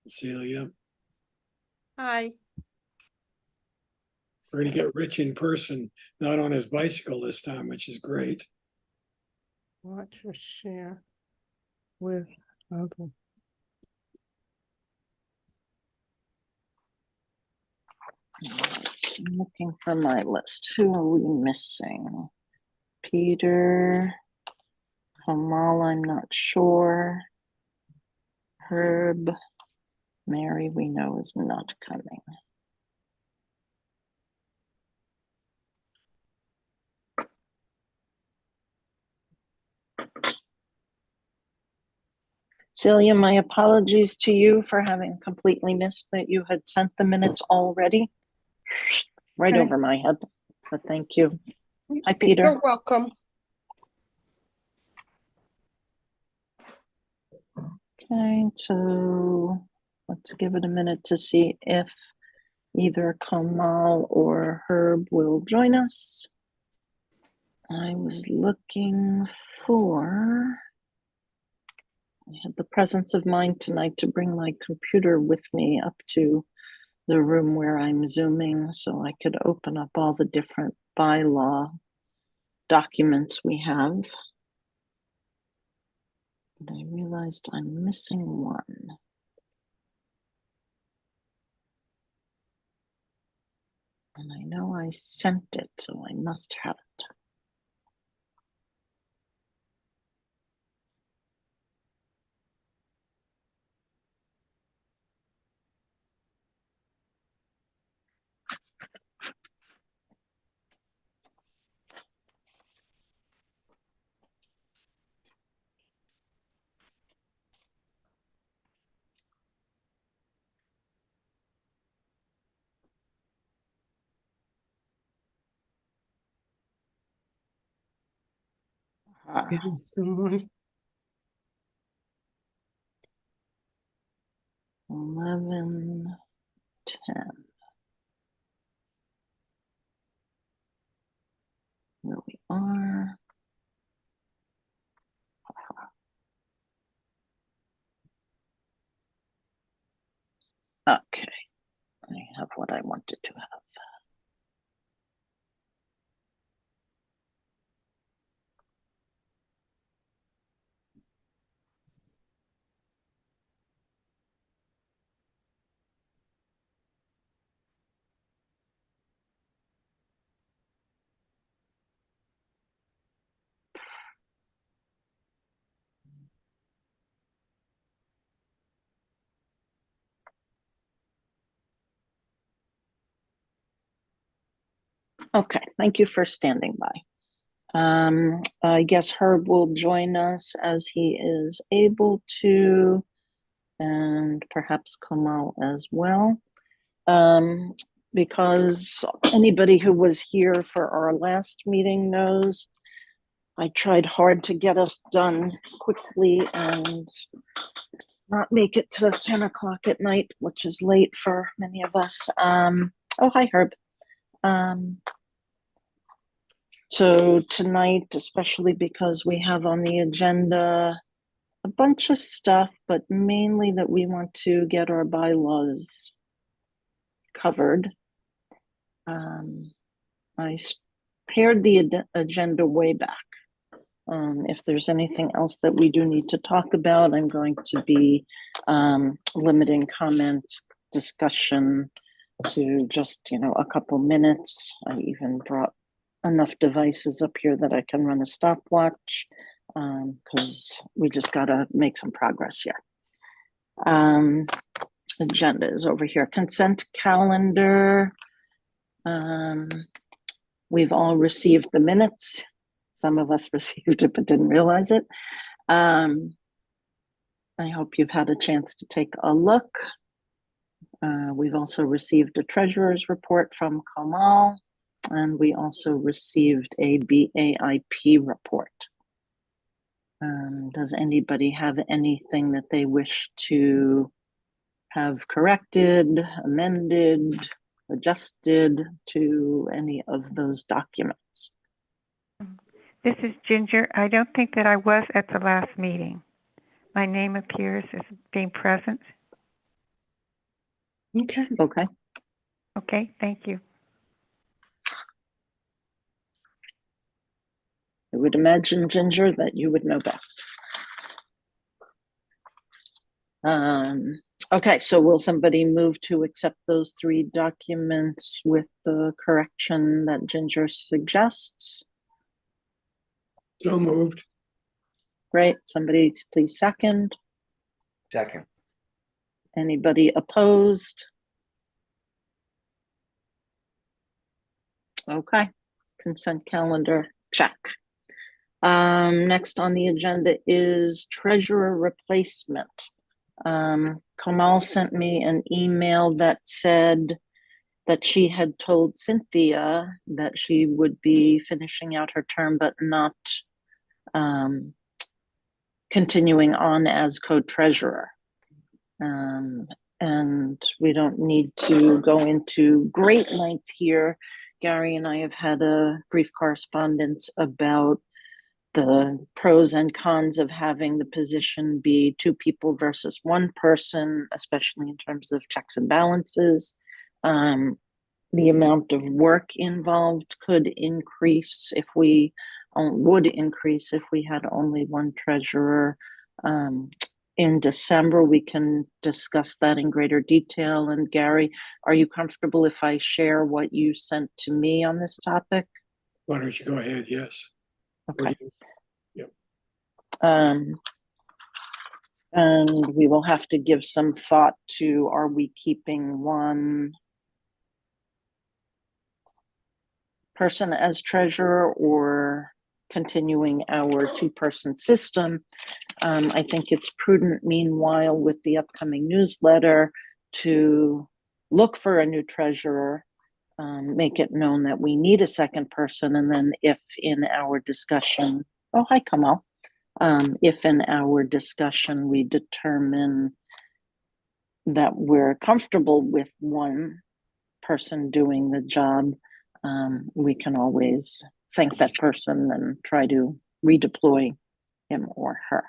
Celia. Hi. We're going to get Rich in person, not on his bicycle this time, which is great. Watch or share with other. I'm looking for my list. Who are we missing? Peter, Kamal, I'm not sure. Herb, Mary, we know is not coming. Celia, my apologies to you for having completely missed that you had sent the minutes already. Right Okay. over my head, but thank you. Hi, Peter. You're welcome. Okay, so let's give it a minute to see if either Kamal or Herb will join us. I was looking for, I had the presence of mind tonight to bring my computer with me up to the room where I'm Zooming so I could open up all the different bylaw documents we have. But I realized I'm missing one. And I know I sent it, so I must have it. Getting someone. 11, 10. Here we are. Okay, I have what I wanted to have. Okay, thank you for standing by. I guess Herb will join us as he is able to, and perhaps Kamal as well. Because anybody who was here for our last meeting knows I tried hard to get us done quickly and not make it to 10 o'clock at night, which is late for many of us. Oh, hi, Herb. So tonight, especially because we have on the agenda a bunch of stuff, but mainly that we want to get our bylaws covered. I pared the agenda way back. If there's anything else that we do need to talk about, I'm going to be limiting comments, discussion to just, a couple minutes. I even brought enough devices up here that I can run a stopwatch because we just got to make some progress here. Agenda is over here. Consent calendar. We've all received the minutes. Some of us received it but didn't realize it. I hope you've had a chance to take a look. We've also received a treasurer's report from Kamal, and we also received a BAIP report. Does anybody have anything that they wish to have corrected, amended, adjusted to any of those documents? This is Ginger. I don't think that I was at the last meeting. My name appears as being present. Okay. Okay. Okay, thank you. I would imagine, Ginger, that you would know best. Okay, so will somebody move to accept those 3 documents with the correction that Ginger suggests? So moved. Great, somebody please second. Second. Anybody opposed? Okay, consent calendar, check. Next on the agenda is treasurer replacement. Kamal sent me an email that said that she had told Cynthia that she would be finishing out her term, but not continuing on as co-treasurer. And we don't need to go into great length here. Gary and I have had a brief correspondence about the pros and cons of having the position be 2 people versus 1 person, especially in terms of checks and balances. The amount of work involved could increase if we would increase if we had only 1 treasurer. In December, we can discuss that in greater detail. And Gary, are you comfortable if I share what you sent to me on this topic? Why don't you go ahead? Yes. Okay. Yep. And we will have to give some thought to, are we keeping 1 person as treasurer or continuing our 2-person system? I think it's prudent, meanwhile, with the upcoming newsletter, to look for a new treasurer, make it known that we need a 2nd person, and then if in our discussion, oh, hi, Kamal. If in our discussion we determine that we're comfortable with 1 person doing the job, we can always thank that person and try to redeploy him or her.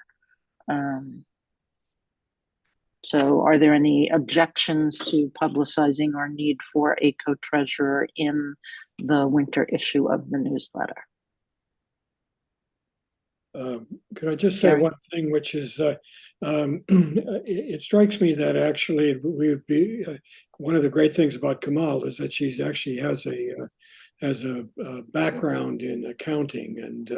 So are there any objections to publicizing our need for a co-treasurer in the winter issue of the newsletter? Could I just say Gary? 1 thing, which is it strikes me that actually we would be one of the great things about Kamal is that she's actually has a background in accounting and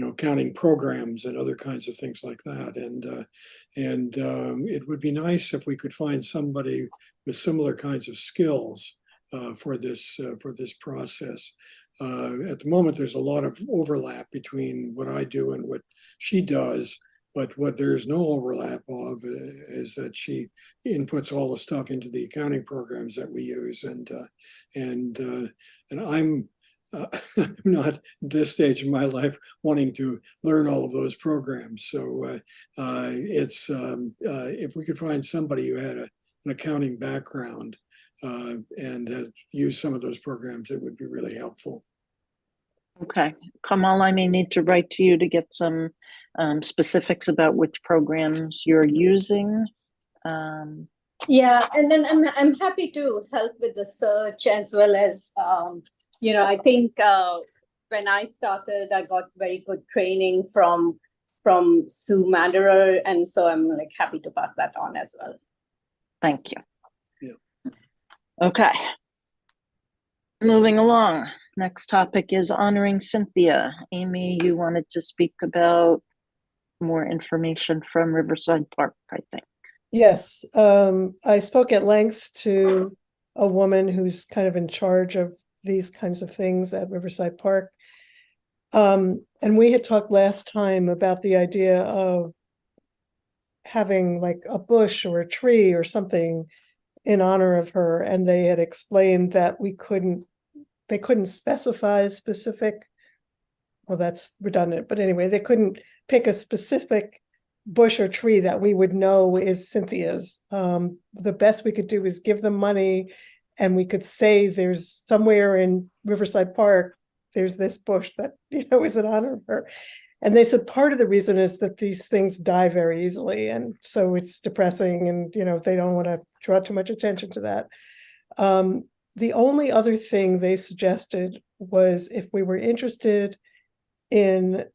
accounting programs and other kinds of things like that. And it would be nice if we could find somebody with similar kinds of skills for this process. At the moment, there's a lot of overlap between what I do and what she does, but what there's no overlap of is that she inputs all the stuff into the accounting programs that we use, and I'm not at this stage in my life wanting to learn all of those programs. So it's if we could find somebody who had an accounting background and has used some of those programs, it would be really helpful. Okay, Kamal, I may need to write to you to get some specifics about which programs you're using. Yeah, and then I'm happy to help with the search as well as, I think when I started, I got very good training from Sue Maderer, and so I'm happy to pass that on as well. Thank you. Yeah. Okay. Moving along. Next topic is honoring Cynthia. Amy, you wanted to speak about more information from Riverside Park, I think. Yes, I spoke at length to a woman who's kind of in charge of these kinds of things at Riverside Park. And we had talked last time about the idea of having like a bush or a tree or something in honor of her. And they had explained that they couldn't specify specific, well, that's redundant, but anyway, they couldn't pick a specific bush or tree that we would know is Cynthia's. The best we could do is give them money, and we could say there's somewhere in Riverside Park, there's this bush that, is in honor of her. And they said part of the reason is that these things die very easily. And so it's depressing and, they don't want to draw too much attention to that. The only other thing they suggested was if we were interested in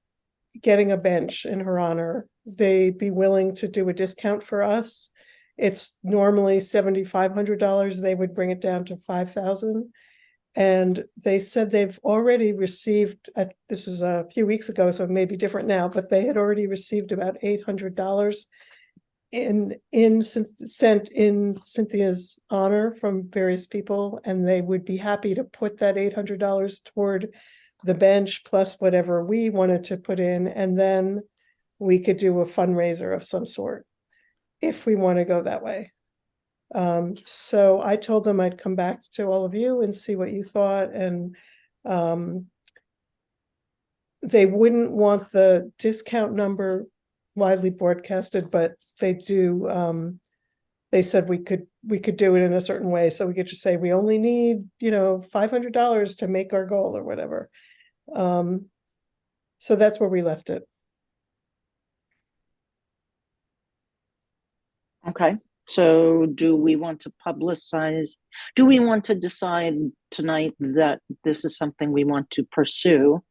getting a bench in her honor, they'd be willing to do a discount for us. It's normally $7,500. They would bring it down to $5,000. And they said they've already received, this was a few weeks ago, so it may be different now, but they had already received about $800 sent in Cynthia's honor from various people, and they would be happy to put that $800 toward the bench plus whatever we wanted to put in, and then we could do a fundraiser of some sort if we want to go that way. So I told them I'd come back to all of you and see what you thought, and they wouldn't want the discount number widely broadcasted, but they do. They said we could do it in a certain way, so we could just say we only need $500 to make our goal or whatever. So that's where we left it. Okay, so do we want to decide tonight that this is something we want to pursue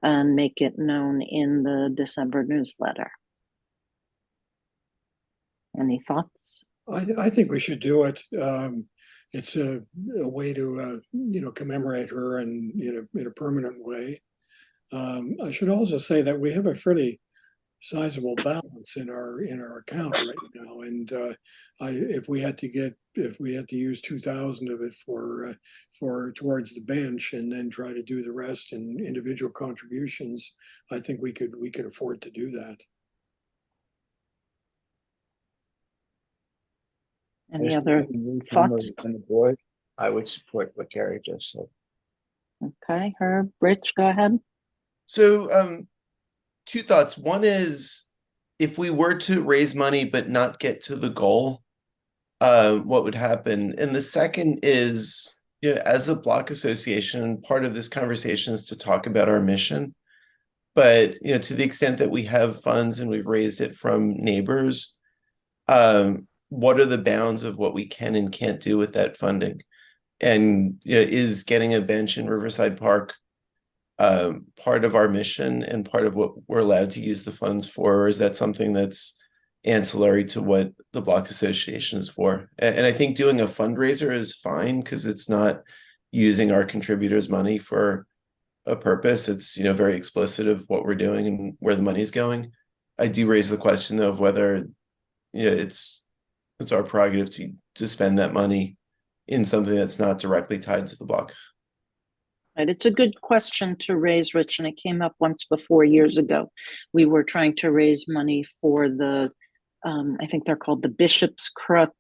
and make it known in the December newsletter? Any thoughts? I think we should do it. It's a way to commemorate her and in a permanent way. I should also say that we have a fairly sizable balance in our account right now, and if we had to use 2,000 of it for towards the bench and then try to do the rest in individual contributions, I think we could afford to do that. Any other thoughts from the board? I would support what Gary just said. Okay, Herb, Rich, go ahead. So, two thoughts. One is, if we were to raise money but not get to the goal, what would happen? And the second is, as a block association, part of this conversation is to talk about our mission. But, to the extent that we have funds and we've raised it from neighbors, what are the bounds of what we can and can't do with that funding? And is getting a bench in Riverside Park part of our mission and part of what we're allowed to use the funds for, or is that something that's ancillary to what the block association is for? And I think doing a fundraiser is fine because it's not using our contributors' money for a purpose. It's very explicit of what we're doing and where the money's going. I do raise the question though of whether it's our prerogative to spend that money in something that's not directly tied to the block. Right. It's a good question to raise, Rich, and it came up once before years ago. We were trying to raise money for the, I think they're called the Bishop's Crook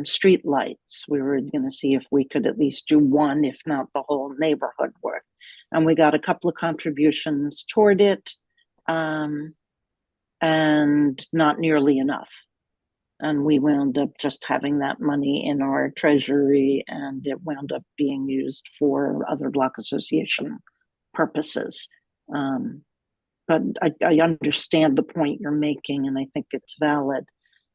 street lights. We were going to see if we could at least do one, if not the whole neighborhood work. And we got a couple of contributions toward it, and not nearly enough. And we wound up just having that money in our treasury, and it wound up being used for other block association purposes. But I understand the point you're making, and I think it's valid.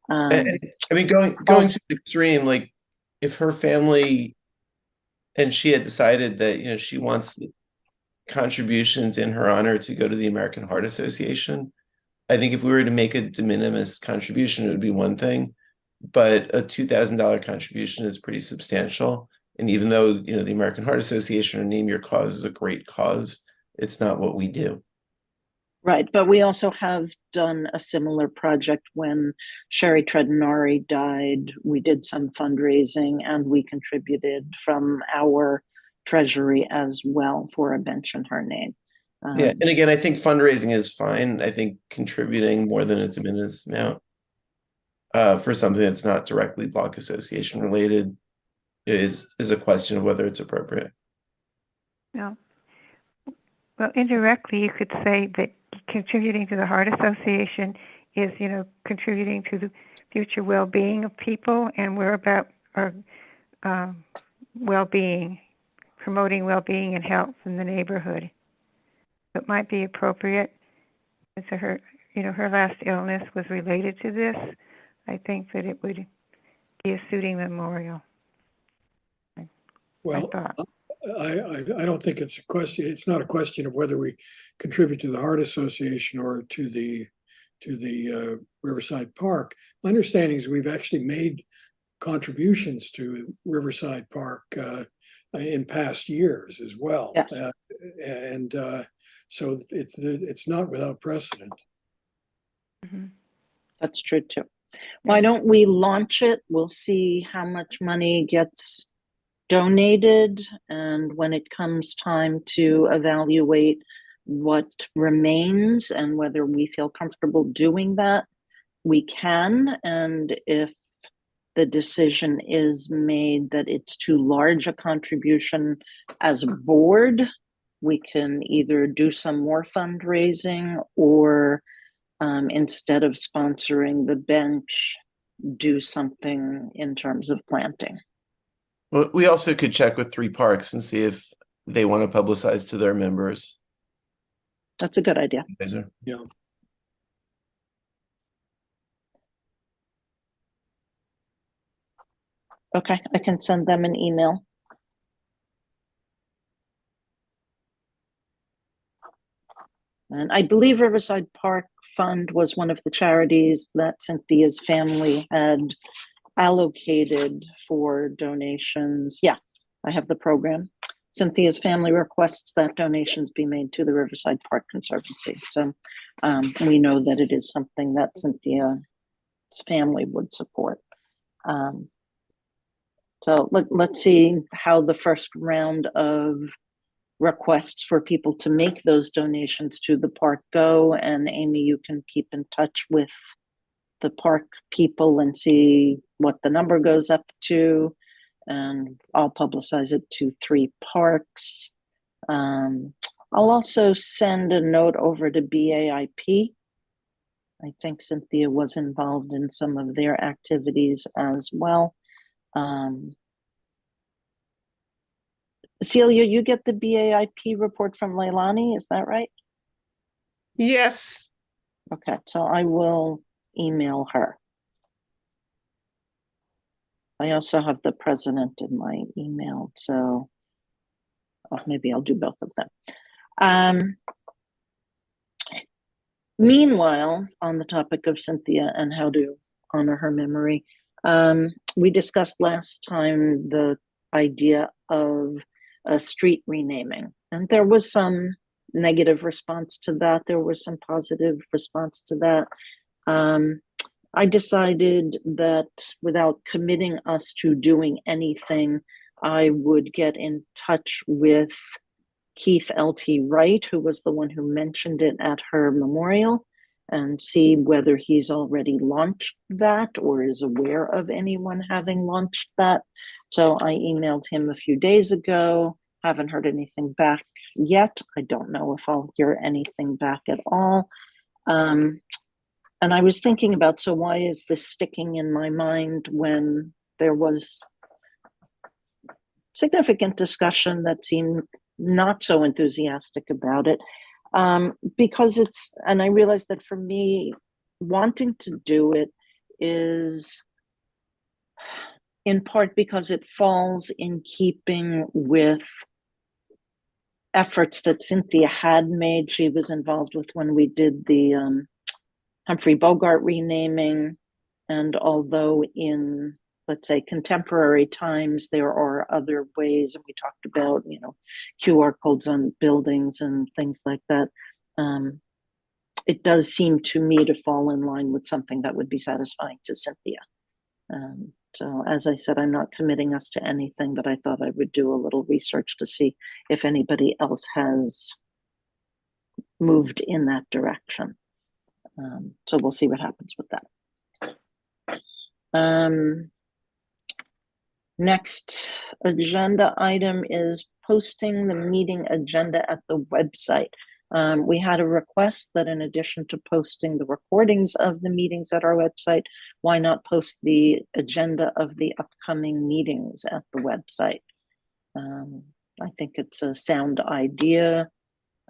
I mean, going to the extreme, like if her family and she had decided that she wants the contributions in her honor to go to the American Heart Association, I think if we were to make a de minimis contribution, it would be one thing, but a $2,000 contribution is pretty substantial. And even though, the American Heart Association or Name Your Cause is a great cause, it's not what we do. Right, but we also have done a similar project when Sherry Tredenari died. We did some fundraising and we contributed from our treasury as well for a bench in her name. Yeah, and again, I think fundraising is fine. I think contributing more than a de minimis amount for something that's not directly block association related is a question of whether it's appropriate. No. Well, indirectly, you could say that contributing to the Heart Association is, contributing to the future well-being of people, and we're about our well-being, promoting well-being and health in the neighborhood. It might be appropriate. And so her last illness was related to this. I think that it would be a suiting memorial. Well, thought. I don't think it's a question. It's not a question of whether we contribute to the Heart Association or to the Riverside Park. My understanding is we've actually made contributions to Riverside Park in past years as well. Yes. So it's not without precedent. Mhm. That's true too. Why don't we launch it? We'll see how much money gets donated, and when it comes time to evaluate what remains and whether we feel comfortable doing that, we can. And if the decision is made that it's too large a contribution as a board, we can either do some more fundraising or instead of sponsoring the bench, do something in terms of planting. Well, we also could check with 3 Parks and see if they want to publicize to their members. That's a good idea. Yeah. Okay, I can send them an email. And I believe Riverside Park Fund was one of the charities that Cynthia's family had allocated for donations. Yeah, I have the program. Cynthia's family requests that donations be made to the Riverside Park Conservancy. So we know that it is something that Cynthia's family would support. So let's see how the first round of requests for people to make those donations to the park go. And Amy, you can keep in touch with the park people and see what the number goes up to. And I'll publicize it to 3 Parks. I'll also send a note over to BAIP. I think Cynthia was involved in some of their activities as well. Celia, you get the BAIP report from Leilani, is that right? Yes. Okay, so I will email her. I also have the president in my email, so maybe I'll do both of them. Meanwhile, on the topic of Cynthia and how to honor her memory, we discussed last time the idea of a street renaming, and there was some negative response to that. There was some positive response to that. I decided that without committing us to doing anything, I would get in touch with Keith L.T. Wright, who was the one who mentioned it at her memorial, and see whether he's already launched that or is aware of anyone having launched that. So I emailed him a few days ago. Haven't heard anything back yet. I don't know if I'll hear anything back at all. And I was thinking about, so why is this sticking in my mind when there was significant discussion that seemed not so enthusiastic about it? Because it's, and I realized that for me, wanting to do it is in part because it falls in keeping with efforts that Cynthia had made. She was involved with when we did the Humphrey Bogart renaming. And although in, let's say, contemporary times, there are other ways, and we talked about, QR codes on buildings and things like that, it does seem to me to fall in line with something that would be satisfying to Cynthia. So as I said, I'm not committing us to anything, but I thought I would do a little research to see if anybody else has moved in that direction. So we'll see what happens with that. Next agenda item is posting the meeting agenda at the website. We had a request that in addition to posting the recordings of the meetings at our website, why not post the agenda of the upcoming meetings at the website? I think it's a sound idea,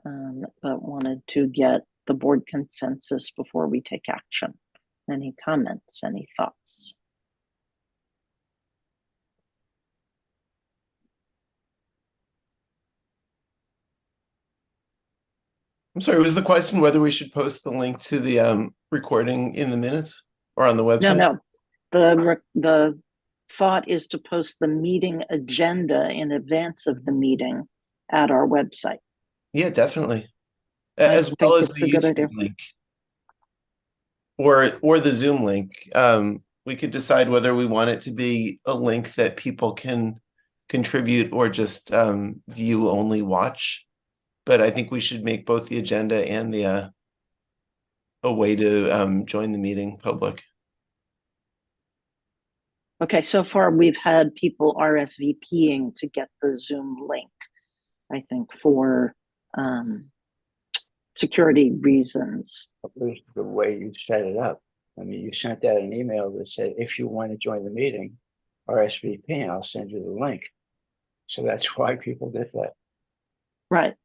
but wanted to get the board consensus before we take action. Any comments, any thoughts? I'm sorry, was the question whether we should post the link to the recording in the minutes or on the website? No. The thought is to post the meeting agenda in advance of the meeting at our website. Yeah, definitely. I As well think as it's the a good YouTube idea. link. Or the Zoom link. We could decide whether we want it to be a link that people can contribute or just view only watch. But I think we should make both the agenda and the a way to join the meeting public. Okay, so far we've had people RSVPing to get the Zoom link, I think for security reasons. The way you set it up. I mean, you sent out an email that said, if you want to join the meeting, RSVP, and I'll send you the link. So that's why people did that. Right.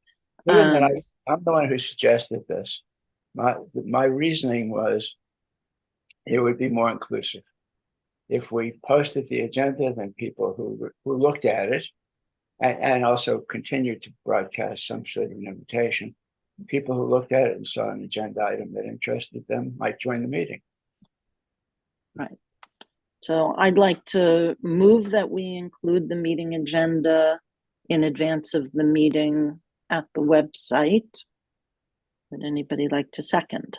Even that I'm the one who suggested this. My reasoning was it would be more inclusive. If we posted the agenda, then people who looked at it and also continued to broadcast some sort of an invitation, people who looked at it and saw an agenda item that interested them might join the meeting. Right. So I'd like to move that we include the meeting agenda in advance of the meeting at the website. Would anybody like to second?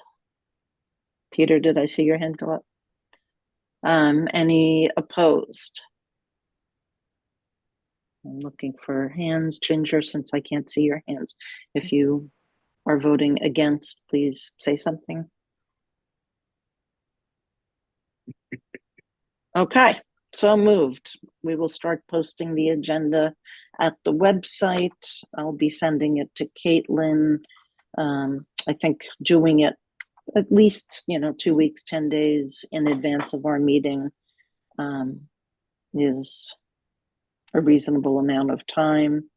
Peter, did I see your hand go up? Any opposed? I'm looking for hands. Ginger, since I can't see your hands, if you are voting against, please say something. Okay, so moved. We will start posting the agenda at the website. I'll be sending it to Caitlin. I think doing it at least, 2 weeks, 10 days in advance of our meeting is a reasonable amount of time.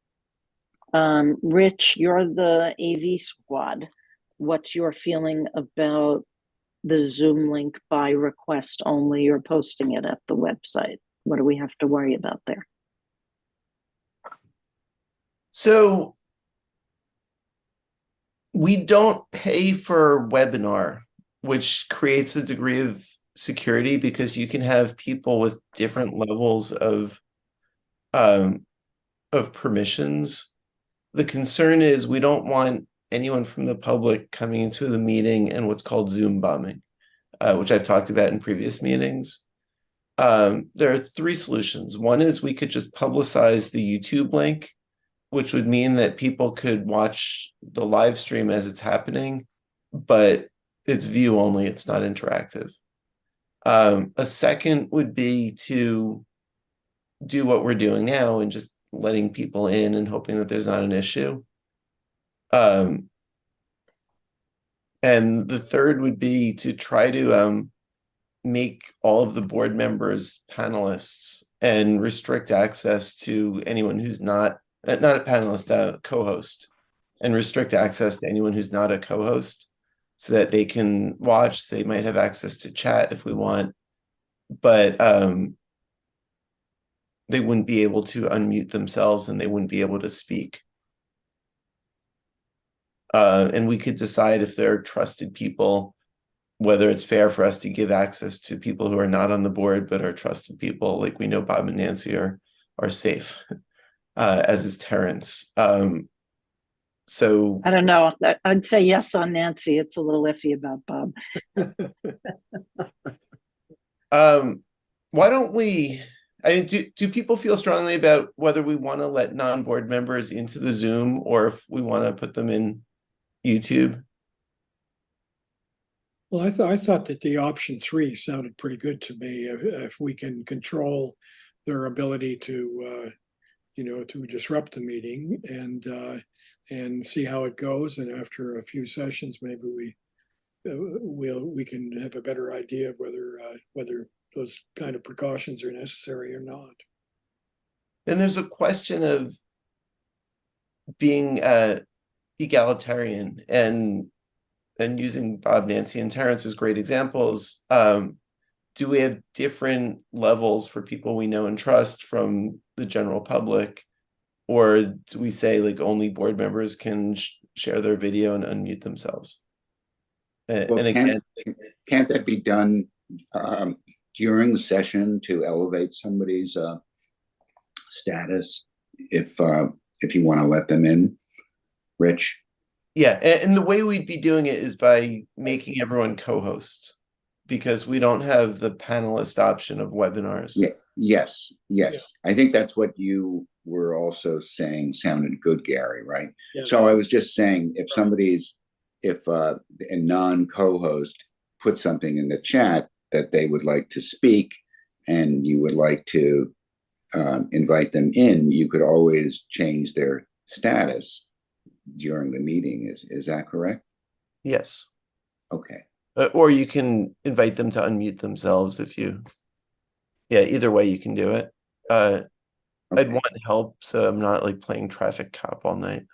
Rich, you're the AV squad. What's your feeling about the Zoom link by request only or posting it at the website? What do we have to worry about there? So we don't pay for webinar, which creates a degree of security because you can have people with different levels of permissions. The concern is we don't want anyone from the public coming into the meeting and what's called Zoom bombing, which I've talked about in previous meetings. There are three solutions. One is we could just publicize the YouTube link, which would mean that people could watch the live stream as it's happening, but it's view only, it's not interactive. A second would be to do what we're doing now and just letting people in and hoping that there's not an issue. And the third would be to try to make all of the board members panelists and restrict access to anyone who's not a panelist, a co-host, and restrict access to anyone who's not a co-host so that they can watch. They might have access to chat if we want, but they wouldn't be able to unmute themselves and they wouldn't be able to speak. And we could decide if they're trusted people, whether it's fair for us to give access to people who are not on the board but are trusted people, like we know Bob and Nancy are safe, as is Terrence. So I don't know. I'd say yes on Nancy. It's a little iffy about Bob. why don't we? I mean, do people feel strongly about whether we want to let non-board members into the Zoom or if we want to put them in YouTube? Well, I thought that the option 3 sounded pretty good to me. If we can control their ability to, to disrupt the meeting and see how it goes, and after a few sessions, maybe we can have a better idea of whether those kind of precautions are necessary or not. Then there's a question of being egalitarian, and and using Bob, Nancy, and Terrence as great examples, do we have different levels for people we know and trust from the general public? Or do we say like only board members can share their video and unmute themselves? Well, And again, can't that be done during the session to elevate somebody's status if you want to let them in, Rich? yeah, and the way we'd be doing it is by making everyone co-host, because we don't have the panelist option of webinars. Yeah. Yes. I think that's what you were also saying sounded good, Gary, right? Yeah. So I was just saying if a non-co-host put something in the chat that they would like to speak and you would like to invite them in, you could always change their status during the meeting. Is that correct? Yes. Okay. Or you can invite them to unmute themselves if you, yeah, either way you can do it. I'd Okay. want help so I'm not like playing traffic cop all night.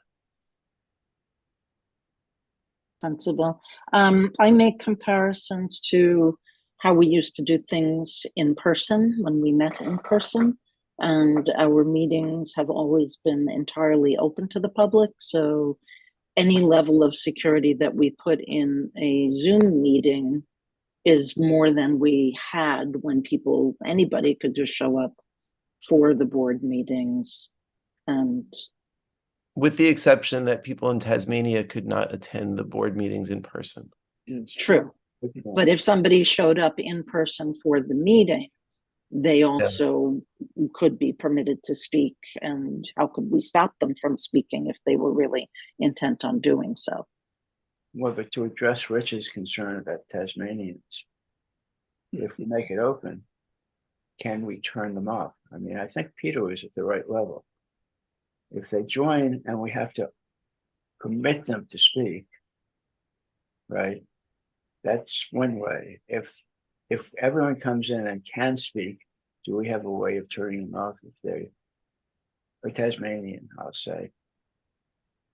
Sensible. I make comparisons to how we used to do things in person when we met in person. And our meetings have always been entirely open to the public. So any level of security that we put in a Zoom meeting is more than we had when anybody could just show up for the board meetings. And With the exception that people in Tasmania could not attend the board meetings in person. It's true. But if somebody showed up in person for the meeting, they also could be permitted to speak. And how could we stop them from speaking if they were really intent on doing so? Well, but to address Rich's concern about Tasmanians, if we make it open, can we turn them off? I mean, I think Peter was at the right level. If they join and we have to permit them to speak, right? That's one way. If everyone comes in and can speak, do we have a way of turning them off if they are Tasmanian, I'll say?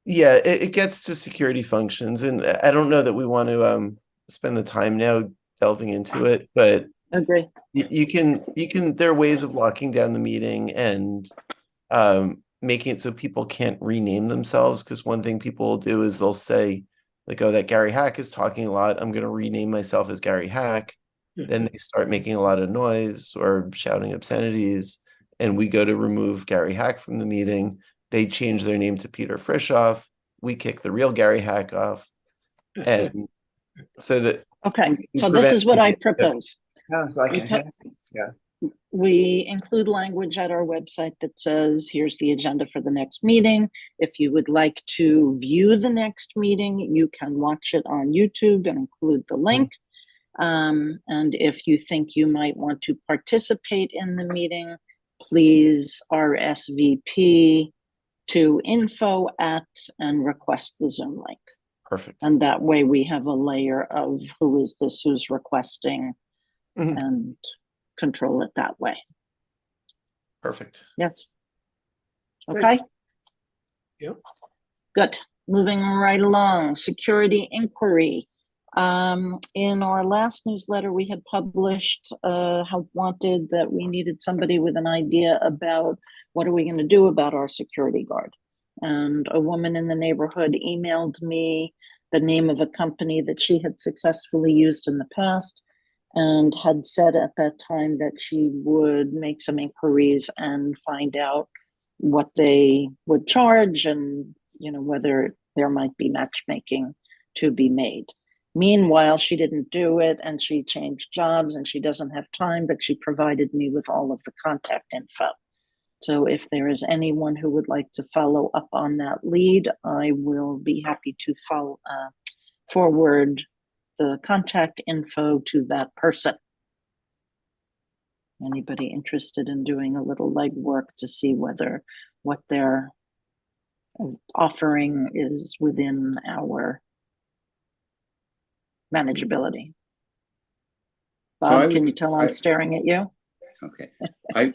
Yeah, it gets to security functions, and I don't know that we want to spend the time now delving into it, but Agree. you can there are ways of locking down the meeting and making it so people can't rename themselves, because one thing people will do is they'll say like, oh, that Gary Hack is talking a lot, I'm going to rename myself as Gary Hack. Then they start making a lot of noise or shouting obscenities, and we go to remove Gary Hack from the meeting. They change their name to Peter Frischoff. We kick the real Gary Hack off. And so that Okay, so this is what I propose. Sounds like Okay. yeah. We include language at our website that says, here's the agenda for the next meeting. If you would like to view the next meeting, you can watch it on YouTube and include the link. And if you think you might want to participate in the meeting, please RSVP to info@ and request the Zoom link. perfect. And that way we have a layer of who is this, who's requesting, Mhm. and control it that way. Perfect. Yes. Great. Okay. Yep. Good. Moving right along, security inquiry. In our last newsletter, we had published how wanted that we needed somebody with an idea about what are we going to do about our security guard. And a woman in the neighborhood emailed me the name of a company that she had successfully used in the past, and had said at that time that she would make some inquiries and find out what they would charge, and whether there might be matchmaking to be made. Meanwhile, she didn't do it, and she changed jobs, and she doesn't have time, but she provided me with all of the contact info. So if there is anyone who would like to follow up on that lead, I will be happy to forward the contact info to that person. Anybody interested in doing a little legwork to see whether what they're offering is within our manageability? Bob, can you tell I'm staring at you? Okay. I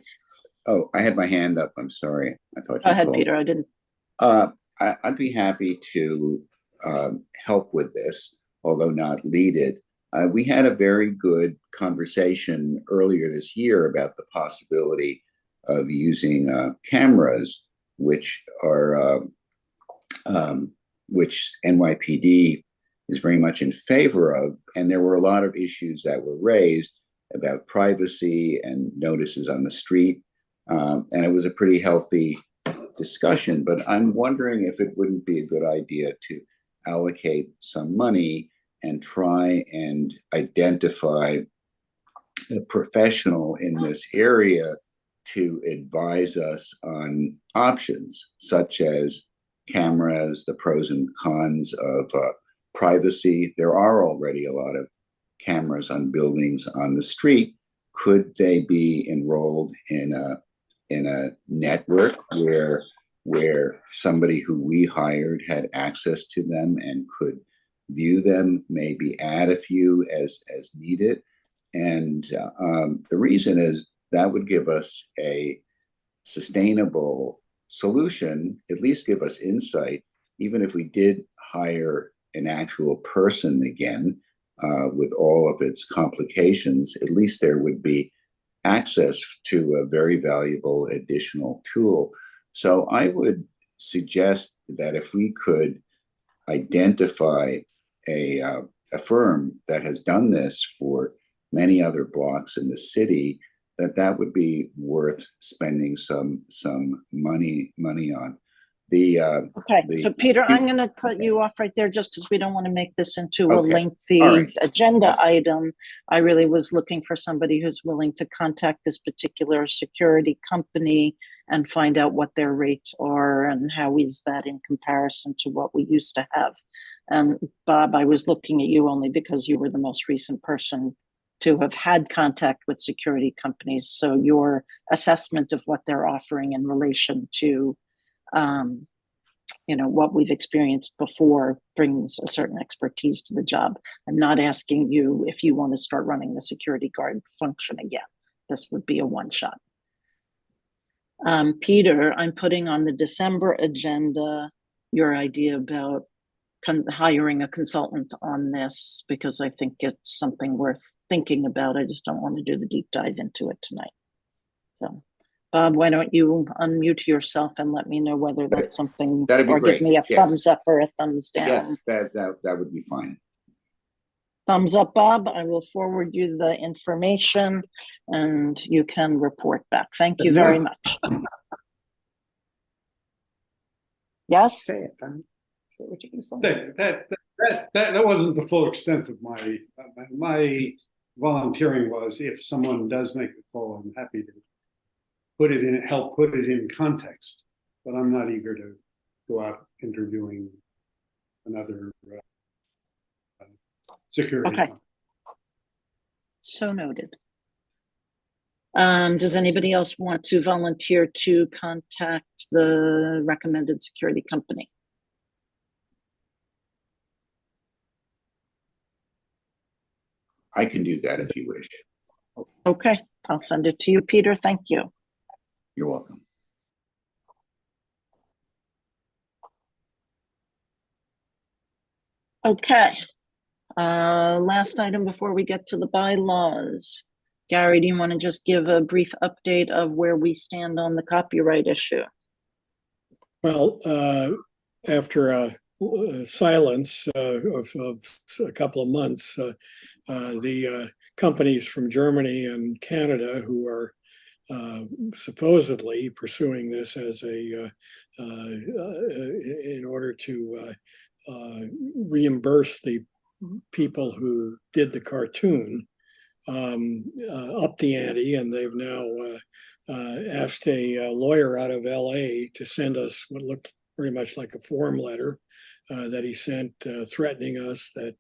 had my hand up. I'm sorry. I thought you Go ahead, called. Peter. I didn't. I'd be happy to help with this. although not lead it. We had a very good conversation earlier this year about the possibility of using cameras, which are which NYPD is very much in favor of. And there were a lot of issues that were raised about privacy and notices on the street. And it was a pretty healthy discussion, but I'm wondering if it wouldn't be a good idea to allocate some money and try and identify a professional in this area to advise us on options such as cameras, the pros and cons of privacy. There are already a lot of cameras on buildings on the street. Could they be enrolled in a network where somebody who we hired had access to them and could view them, maybe add a few as needed? And the reason is that would give us a sustainable solution, at least give us insight, even if we did hire an actual person again, with all of its complications, at least there would be access to a very valuable additional tool. So I would suggest that if we could identify a firm that has done this for many other blocks in the city, that would be worth spending some money on. So Peter, I'm going to cut you off right there just because we don't want to make this into a Okay. lengthy All right. agenda item. I really was looking for somebody who's willing to contact this particular security company and find out what their rates are and how is that in comparison to what we used to have. Bob, I was looking at you only because you were the most recent person to have had contact with security companies. So your assessment of what they're offering in relation to what we've experienced before brings a certain expertise to the job. I'm not asking you if you want to start running the security guard function again. This would be a one-shot. Peter, I'm putting on the December agenda your idea about hiring a consultant on this because I think it's something worth thinking about. I just don't want to do the deep dive into it tonight. So Bob, why don't you unmute yourself and let me know whether that's something, That'd be or great. give me a Yes. thumbs up or a thumbs down. Yes, that would be fine. Thumbs up, Bob. I will forward you the information and you can report back. Thank you very much. Yes? Say it, then. Say what you can say. That wasn't the full extent of my volunteering. Was if someone does make a call, I'm happy to help put it in context, but I'm not eager to go out interviewing another security. Okay. So noted. Does anybody else want to volunteer to contact the recommended security company? I can do that if you wish. Okay, I'll send it to you, Peter. Thank you. You're welcome. Okay. Last item before we get to the bylaws. Gary, do you want to just give a brief update of where we stand on the copyright issue? Well, after a silence of a couple of months, the companies from Germany and Canada who are supposedly pursuing this as in order to reimburse the people who did the cartoon, up the ante, and they've now asked a lawyer out of LA to send us what looked pretty much like a form letter that he sent, threatening us that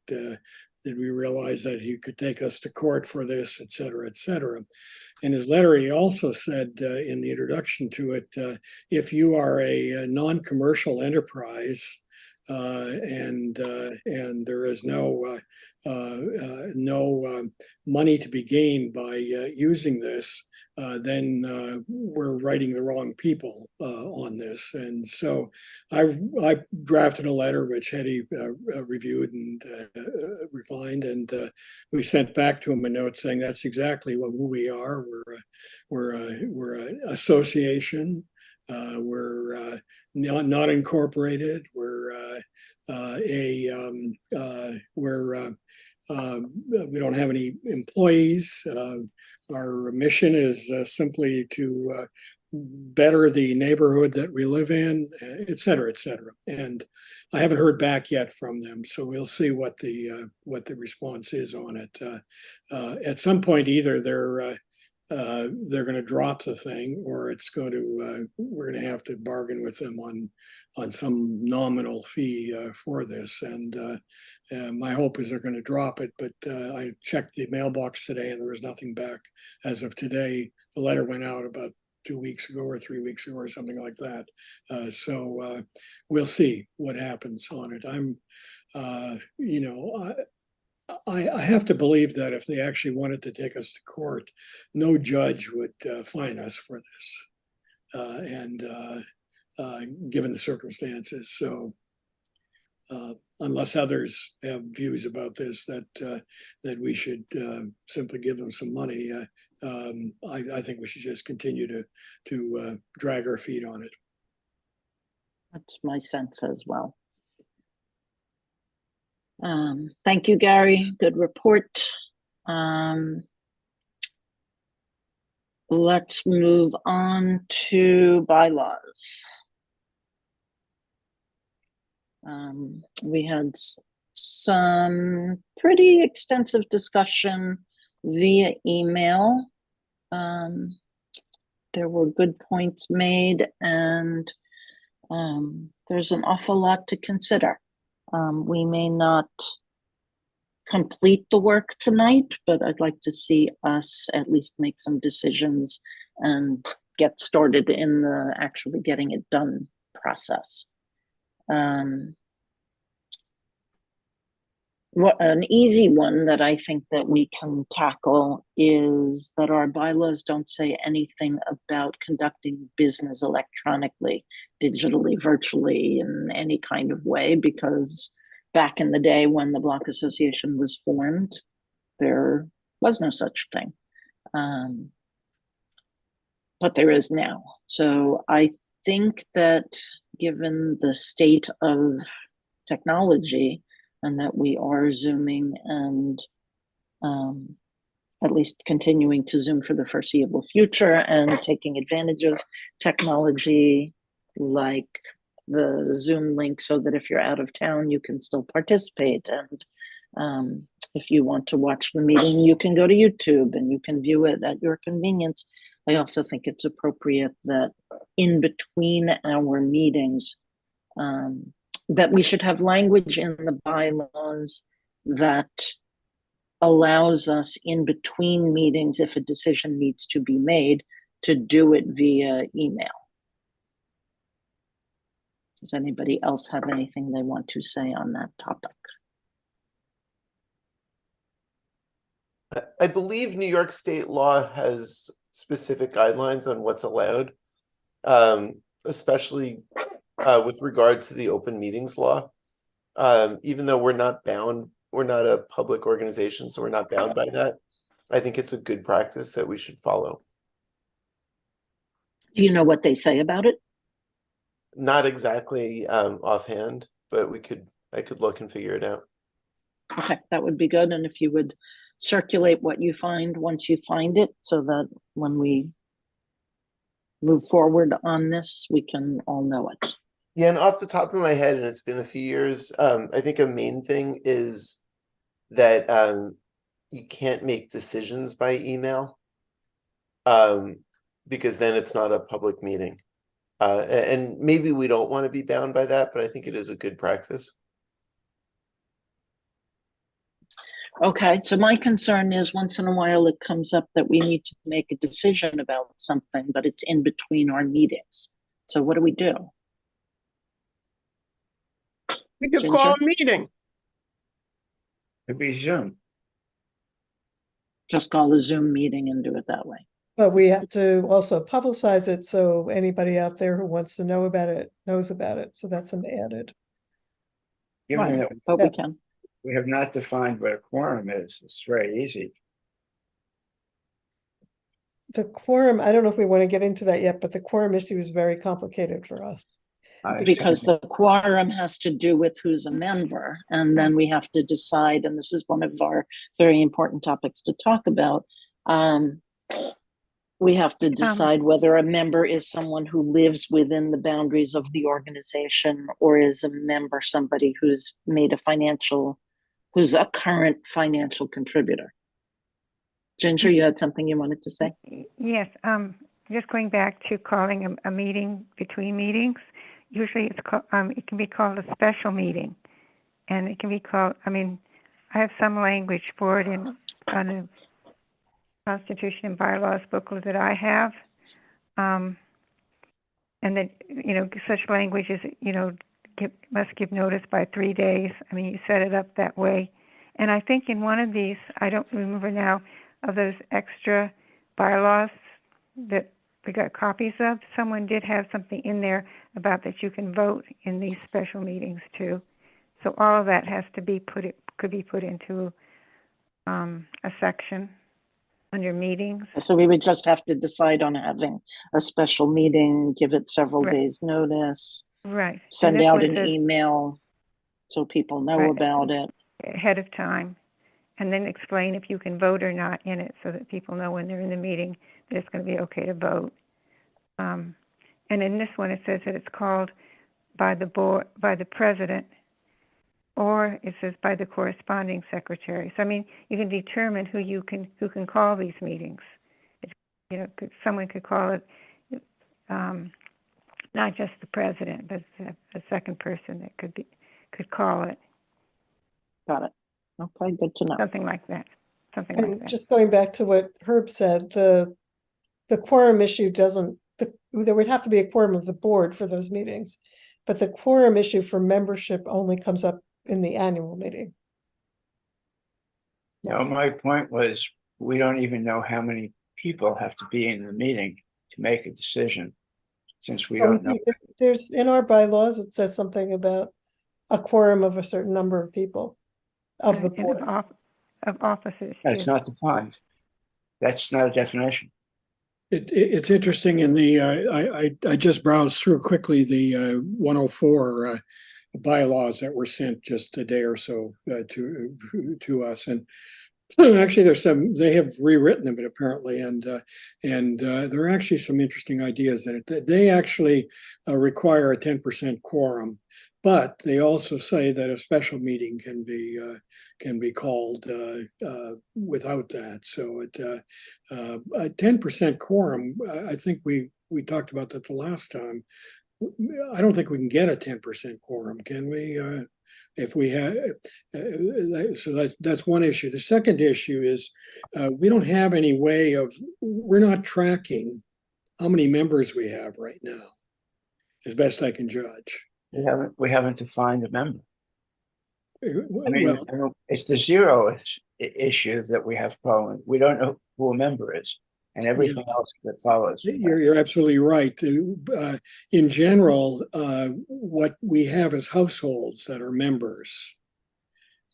we realized that he could take us to court for this, et cetera, et cetera. In his letter, he also said in the introduction to it, if you are a non-commercial enterprise and there is no money to be gained by using this, then we're writing the wrong people on this. And so I drafted a letter which Hetty reviewed and refined, and we sent back to him a note saying that's exactly who we are. We're an association. We're not incorporated. We don't have any employees. Our mission is simply to better the neighborhood that we live in, et cetera, et cetera. And I haven't heard back yet from them, so we'll see what the response is on it. At some point, either they're going to drop the thing, or we're going to have to bargain with them on some nominal fee for this. And my hope is they're going to drop it. But I checked the mailbox today, and there was nothing back as of today. The letter went out about 2 weeks ago or 3 weeks ago or something like that. So we'll see what happens on it. I have to believe that if they actually wanted to take us to court, no judge would fine us for this, given the circumstances. So unless others have views about this that we should simply give them some money, I think we should just continue to drag our feet on it. That's my sense as well. Thank you, Gary. Good report. Let's move on to bylaws. We had some pretty extensive discussion via email. There were good points made, and there's an awful lot to consider. We may not complete the work tonight, but I'd like to see us at least make some decisions and get started in the actually getting it done process. An easy one that I think that we can tackle is that our bylaws don't say anything about conducting business electronically, digitally, virtually, in any kind of way, because back in the day when the Block Association was formed, there was no such thing. But there is now. So I think that given the state of technology, and that we are Zooming and at least continuing to Zoom for the foreseeable future and taking advantage of technology like the Zoom link, so that if you're out of town, you can still participate. And if you want to watch the meeting, you can go to YouTube and you can view it at your convenience. I also think it's appropriate that in between our meetings, that we should have language in the bylaws that allows us in between meetings, if a decision needs to be made, to do it via email. Does anybody else have anything they want to say on that topic? I believe New York state law has specific guidelines on what's allowed, especially with regard to the open meetings law. Even though we're not bound, we're not a public organization, so we're not bound by that. I think it's a good practice that we should follow. Do you know what they say about it? Not exactly offhand, but I could look and figure it out. Okay, that would be good. And if you would circulate what you find once you find it, so that when we move forward on this, we can all know it. Yeah, and off the top of my head, and it's been a few years, I think a main thing is that you can't make decisions by email, because then it's not a public meeting. And maybe we don't want to be bound by that, but I think it is a good practice. Okay, so my concern is once in a while it comes up that we need to make a decision about something, but it's in between our meetings. So what do we do? We could Ginger? call a meeting. Could be Zoom. Just call a Zoom meeting and do it that way. But we have to also publicize it so anybody out there who wants to know about it knows about it. So that's an added. Given Right, that but we Yeah. can. we have not defined what a quorum is, it's very easy. The quorum, I don't know if we want to get into that yet, but the quorum issue is very complicated for us. Because the quorum has to do with who's a member, and then we have to decide, and this is one of our very important topics to talk about. We have to decide whether a member is someone who lives within the boundaries of the organization, or is a member somebody who's who's a current financial contributor. Ginger, you had something you wanted to say? Yes, just going back to calling a meeting between meetings. Usually it's it can be called a special meeting, and it can be called, I have some language for it on the Constitution and Bylaws booklet that I have. And then, such language is, must give notice by 3 days. You set it up that way. And I think in one of these, I don't remember now, of those extra bylaws that we got copies of, someone did have something in there about that you can vote in these special meetings too. So all of that has to be could be put into a section under meetings. So we would just have to decide on having a special meeting, give it several Right. days notice, Right. send And this out one an says email so people know Right. about it. ahead of time, and then explain if you can vote or not in it, so that people know when they're in the meeting that it's going to be okay to vote. And in this one, it says that it's called by the board, by the president, or it says by the corresponding secretary. So you can determine who can call these meetings. Someone could call it, not just the president, but a second person that could call it. Got it. Okay, good to know. Something like that. Something like And that. just going back to what Herb said, the quorum issue there would have to be a quorum of the board for those meetings. But the quorum issue for membership only comes up in the annual meeting. My point was, we don't even know how many people have to be in the meeting to make a decision, since we don't know. There's, in our bylaws, it says something about a quorum of a certain number of people of the And board. of officers. It's not defined. That's not a definition. It's interesting in the, I just browsed through quickly the 104 bylaws that were sent just a day or so to us. And actually they have rewritten them, but apparently, and there are actually some interesting ideas in it. They actually require a 10% quorum, but they also say that a special meeting can be called without that. So a 10% quorum, I think we talked about that the last time. I don't think we can get a 10% quorum, can we? If we have, so that's one issue. The second issue is we don't have any way we're not tracking how many members we have right now, as best I can judge. We haven't defined a member. Well, it's the zero issue that we have problem. We don't know who a member is, and everything else that follows. You're absolutely right. In general, what we have is households that are members,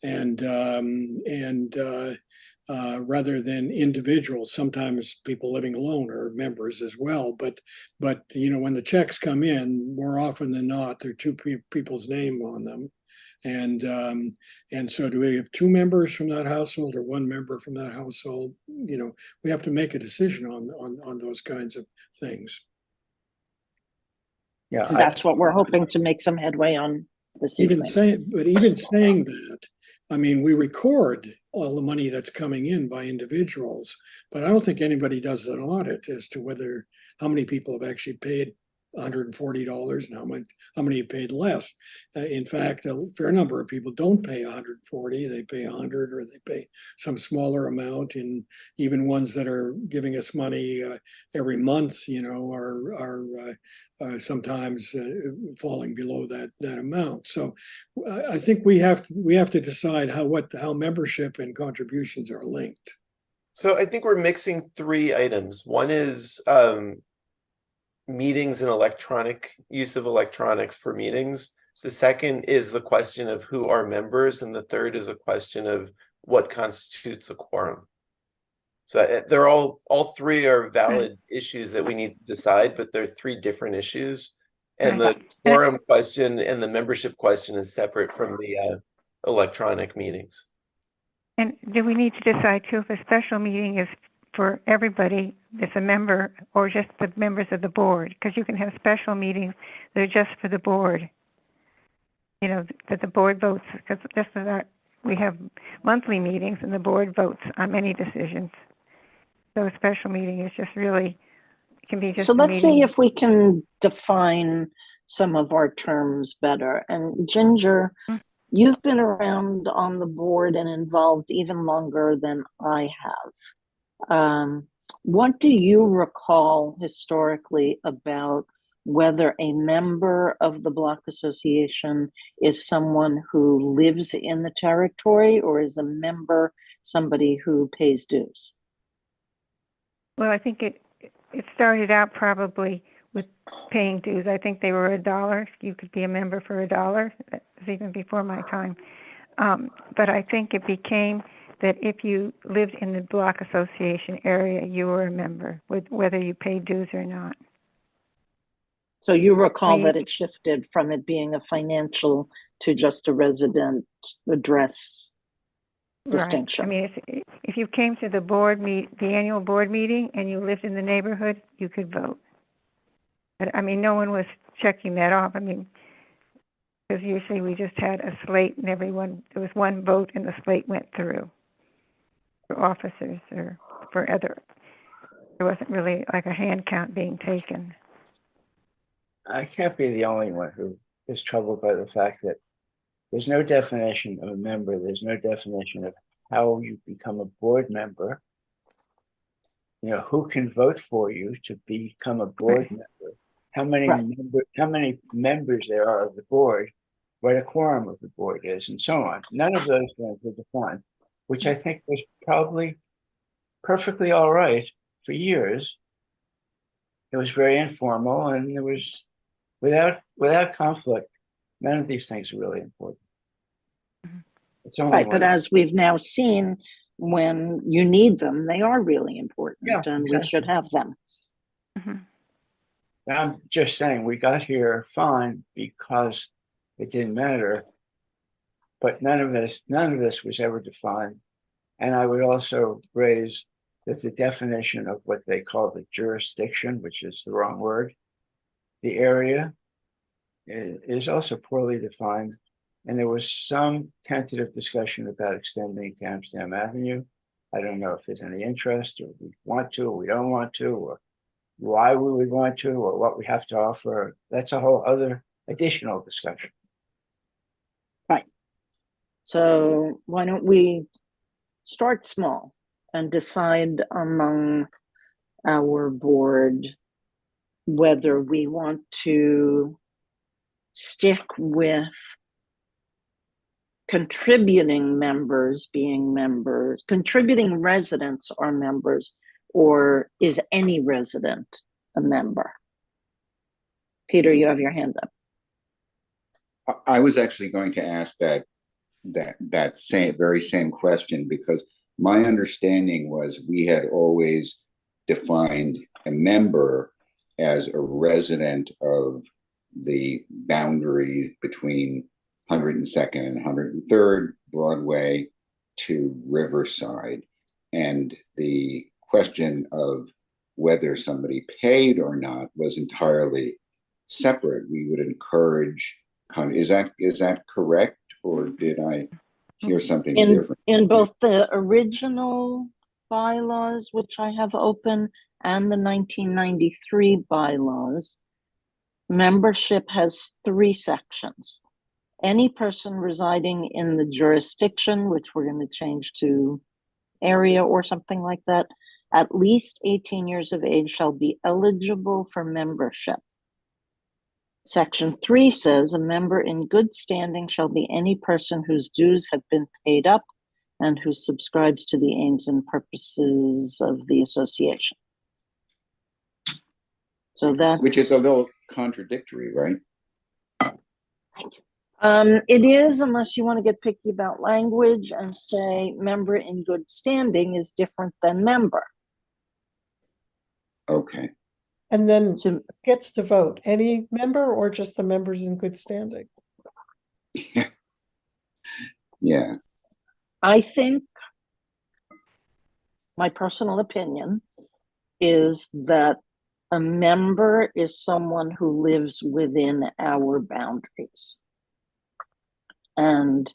and rather than individuals. Sometimes people living alone are members as well. But when the checks come in, more often than not, there are two people's name on them. And so do we have two members from that household or one member from that household? We have to make a decision on those kinds of things. Yeah, That's what we're hoping to make some headway on this evening. Even saying that, we record all the money that's coming in by individuals, but I don't think anybody does an audit as to how many people have actually paid $140 and how many have paid less. In fact, a fair number of people don't pay 140, they pay 100, or they pay some smaller amount. And even ones that are giving us money every month, are sometimes falling below that amount. So I think we have to decide how membership and contributions are linked. So I think we're mixing three items. One is meetings and use of electronics for meetings. The second is the question of who are members, and the third is a question of what constitutes a quorum. So they're all three are valid issues that we need to decide, but they're three different issues. And the quorum question and the membership question is separate from the electronic meetings. And do we need to decide too if a special meeting is for everybody that's a member or just the members of the board? Because you can have special meetings that are just for the board. You know, that the board votes, because just as we have monthly meetings and the board votes on many decisions. So a special meeting is just really, it can be just So a let's see meeting. if we can define some of our terms better. And Ginger, you've been around on the board and involved even longer than I have. What do you recall historically about whether a member of the Block Association is someone who lives in the territory, or is a member somebody who pays dues? Well, I think it started out probably with paying dues. I think they were $1. You could be a member for $1. That was even before my time. But I think it became that if you lived in the Block Association area, you were a member, whether you paid dues or not. So you recall that it shifted from it being a financial to just a resident address distinction. Right. I mean, if you came to the the annual board meeting and you lived in the neighborhood, you could vote. But I mean, no one was checking that off. I mean, because usually we just had a slate and there was one vote and the slate went through for officers or for other. There wasn't really like a hand count being taken. I can't be the only one who is troubled by the fact that there's no definition of a member. There's no definition of how you become a board member. You know, who can vote for you to become a board member? How many members there are of the board? What a quorum of the board is, and so on. None of those things were defined, which I think was probably perfectly all right for years. It was very informal, and it was without conflict. None of these things are really important. It's only right, but as we've now seen, when you need them, they are really important, and we should have them. I'm just saying we got here fine because it didn't matter, but none of this was ever defined. And I would also raise that the definition of what they call the jurisdiction, which is the wrong word, the area, is also poorly defined. And there was some tentative discussion about extending to Amsterdam Avenue. I don't know if there's any interest, or we want to, or we don't want to, or why we would want to, or what we have to offer. That's a whole other additional discussion. Right. So why don't we start small and decide among our board whether we want to stick with contributing members being members, contributing residents are members, or is any resident a member? Peter, you have your hand up. I was actually going to ask that very same question, because my understanding was we had always defined a member as a resident of the boundary between 102nd and 103rd Broadway to Riverside. And the question of whether somebody paid or not was entirely separate. We would encourage, is that correct? Or did I hear something different? In both the original bylaws, which I have open, and the 1993 bylaws, membership has 3 sections. Any person residing in the jurisdiction, which we're going to change to area or something like that, at least 18 years of age shall be eligible for membership. Section 3 says a member in good standing shall be any person whose dues have been paid up and who subscribes to the aims and purposes of the association. So that's Which is a little contradictory, right? it is, unless you want to get picky about language and say member in good standing is different than member. Okay. And then So gets to vote, any member or just the members in good standing? Yeah. I think my personal opinion is that a member is someone who lives within our boundaries. And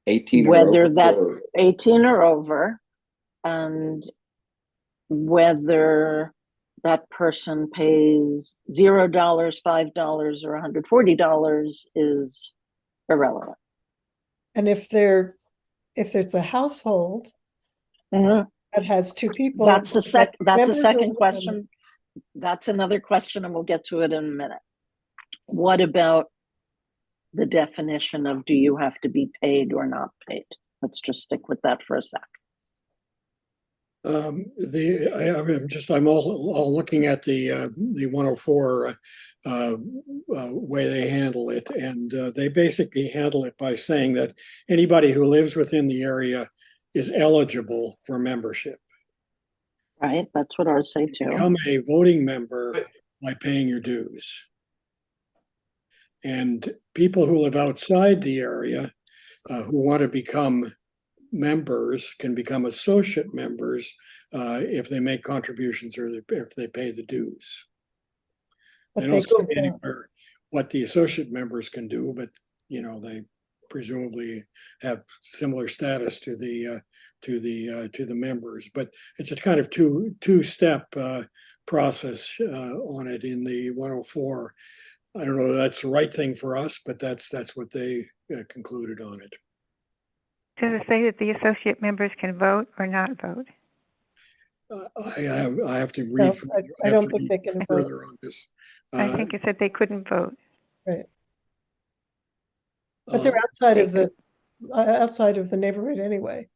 18 or whether over, that or 18 or over, and whether that person pays $0, $5, or $140 is irrelevant. And if it's a household that has two people. That's the members or second independent? question. That's another question, and we'll get to it in a minute. What about the definition of do you have to be paid or not paid? Let's just stick with that for a sec. I'm all looking at the 104 way they handle it, and they basically handle it by saying that anybody who lives within the area is eligible for membership. Right, that's what ours say too. Become a voting member by paying your dues. And people who live outside the area who want to become members can become associate members if they make contributions or if they pay the dues. They don't say anywhere what the associate members can do, but they presumably have similar status to the members. But it's a kind of two-step process on it in the 104. I don't know if that's the right thing for us, but that's what they concluded on it. Does it say that the associate members can vote or not vote? I have to No, read. I don't think they can vote. further on this. I think it said they couldn't vote. Right. But they're outside of the neighborhood anyway.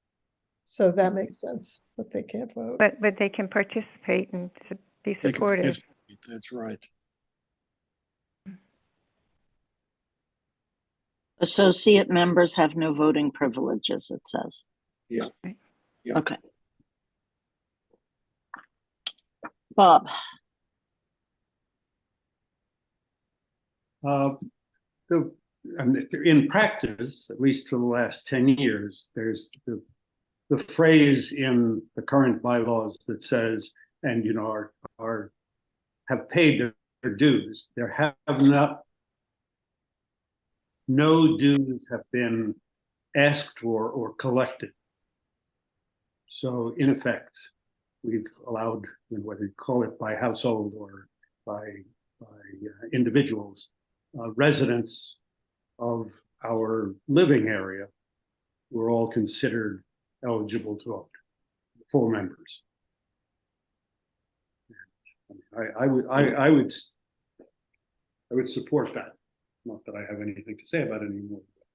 So that makes sense that they can't vote. But they can participate and be they can supportive. participate, that's right. Associate members have no voting privileges, it says. Yeah. Yeah. Okay. Bob. In practice, at least for the last 10 years, there's the phrase in the current bylaws that says, and have paid their dues. There have not. No dues have been asked for or collected. So in effect, we've allowed, whether you call it by household or by individuals, residents of our living area were all considered eligible to vote, full members. I would support that. Not that I have anything to say about it anymore, but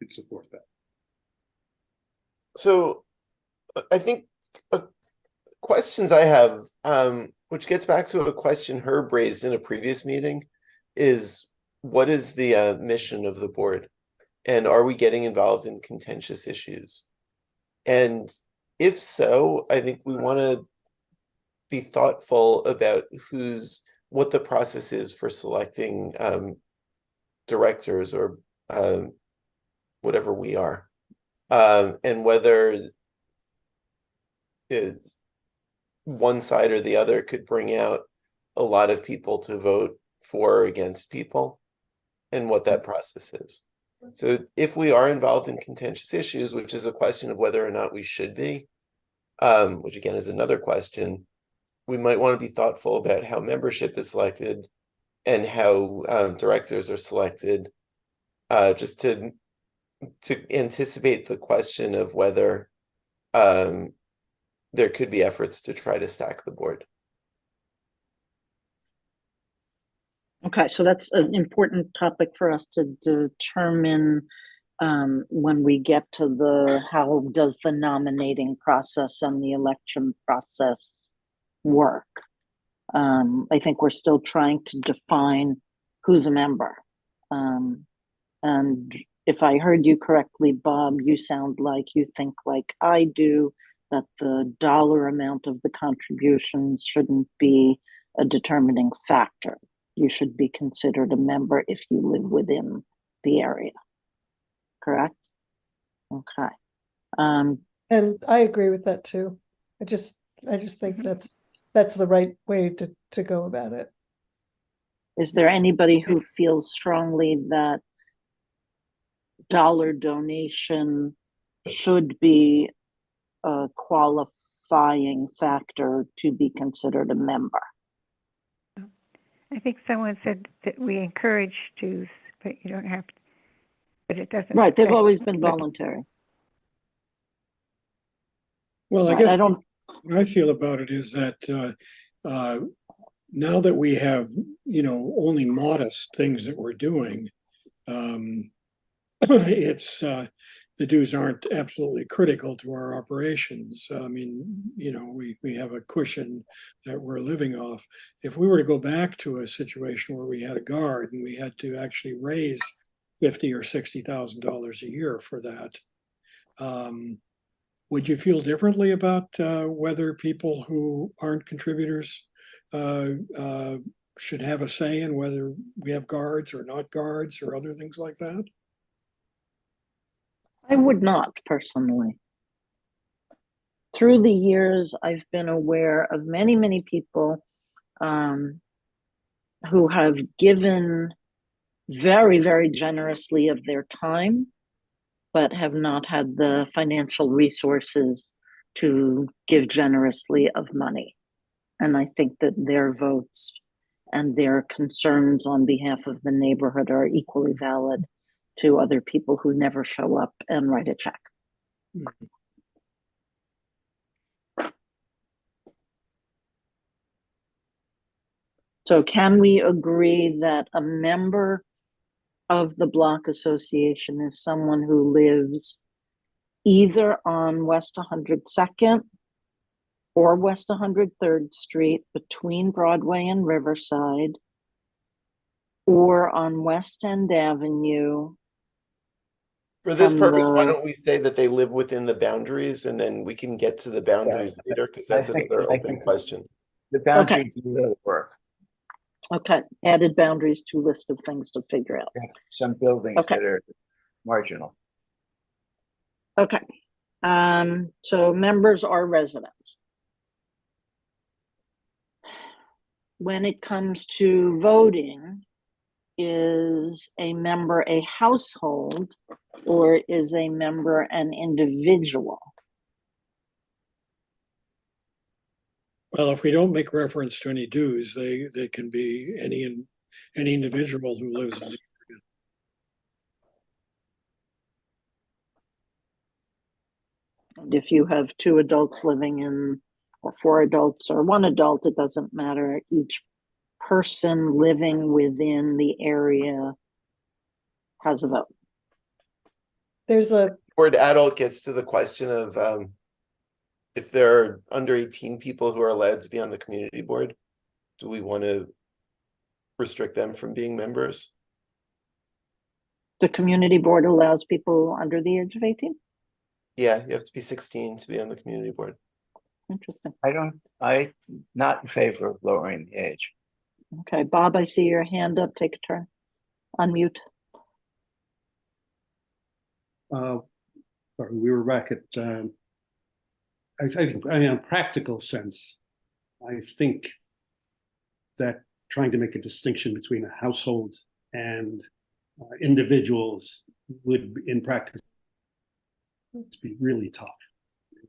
I'd support that. So I think questions I have, which gets back to a question Herb raised in a previous meeting, is what is the mission of the board? And are we getting involved in contentious issues? And if so, I think we want to be thoughtful about what the process is for selecting directors or whatever we are, and whether one side or the other could bring out a lot of people to vote for or against people, and what that process is. So if we are involved in contentious issues, which is a question of whether or not we should be, which again is another question, we might want to be thoughtful about how membership is selected and how directors are selected, just to anticipate the question of whether there could be efforts to try to stack the board. Okay, so that's an important topic for us to determine when we get to the how does the nominating process and the election process work. I think we're still trying to define who's a member. And if I heard you correctly, Bob, you sound like you think like I do, that the dollar amount of the contributions shouldn't be a determining factor. You should be considered a member if you live within the area. Correct? Okay. And I agree with that too. I just think that's the right way to go about it. Is there anybody who feels strongly that dollar donation should be a qualifying factor to be considered a member? I think someone said that we encourage dues, but you don't have to, but it doesn't. Right, they've always been voluntary. Well, I Right, guess I don't. what I feel about it is that now that we have, only modest things that we're doing, it's the dues aren't absolutely critical to our operations. I mean, we have a cushion that we're living off. If we were to go back to a situation where we had a guard and we had to actually raise $50,000 or $60,000 a year for that, would you feel differently about whether people who aren't contributors should have a say in whether we have guards or not guards or other things like that? I would not personally. Through the years, I've been aware of many, many people who have given very, very generously of their time, but have not had the financial resources to give generously of money. And I think that their votes and their concerns on behalf of the neighborhood are equally valid to other people who never show up and write a check. Mm-hmm. So can we agree that a member of the Block Association is someone who lives either on West 102nd or West 103rd Street between Broadway and Riverside, or on West End Avenue? For this From purpose, why the- don't we say that they live within the boundaries and then we can get to the boundaries later, because that's another open question. The boundaries do really work. Okay, added boundaries to list of things to figure out. Some buildings Okay. that are marginal. Okay, so members are residents. When it comes to voting, is a member a household or is a member an individual? Well, if we don't make reference to any dues, they can be any individual who lives in the area. And if you have two adults living in, or four adults or one adult, it doesn't matter. Each person living within the area has a vote. There's a Word adult gets to the question of if there are under 18 people who are allowed to be on the community board, do we want to restrict them from being members? The community board allows people under the age of 18? Yeah, you have to be 16 to be on the community board. Interesting. I'm not in favor of lowering the age. Okay, Bob, I see your hand up. Take a turn. Unmute. Sorry, we were back at, I think, in a practical sense, I think that trying to make a distinction between a household and individuals would, in practice, be really tough.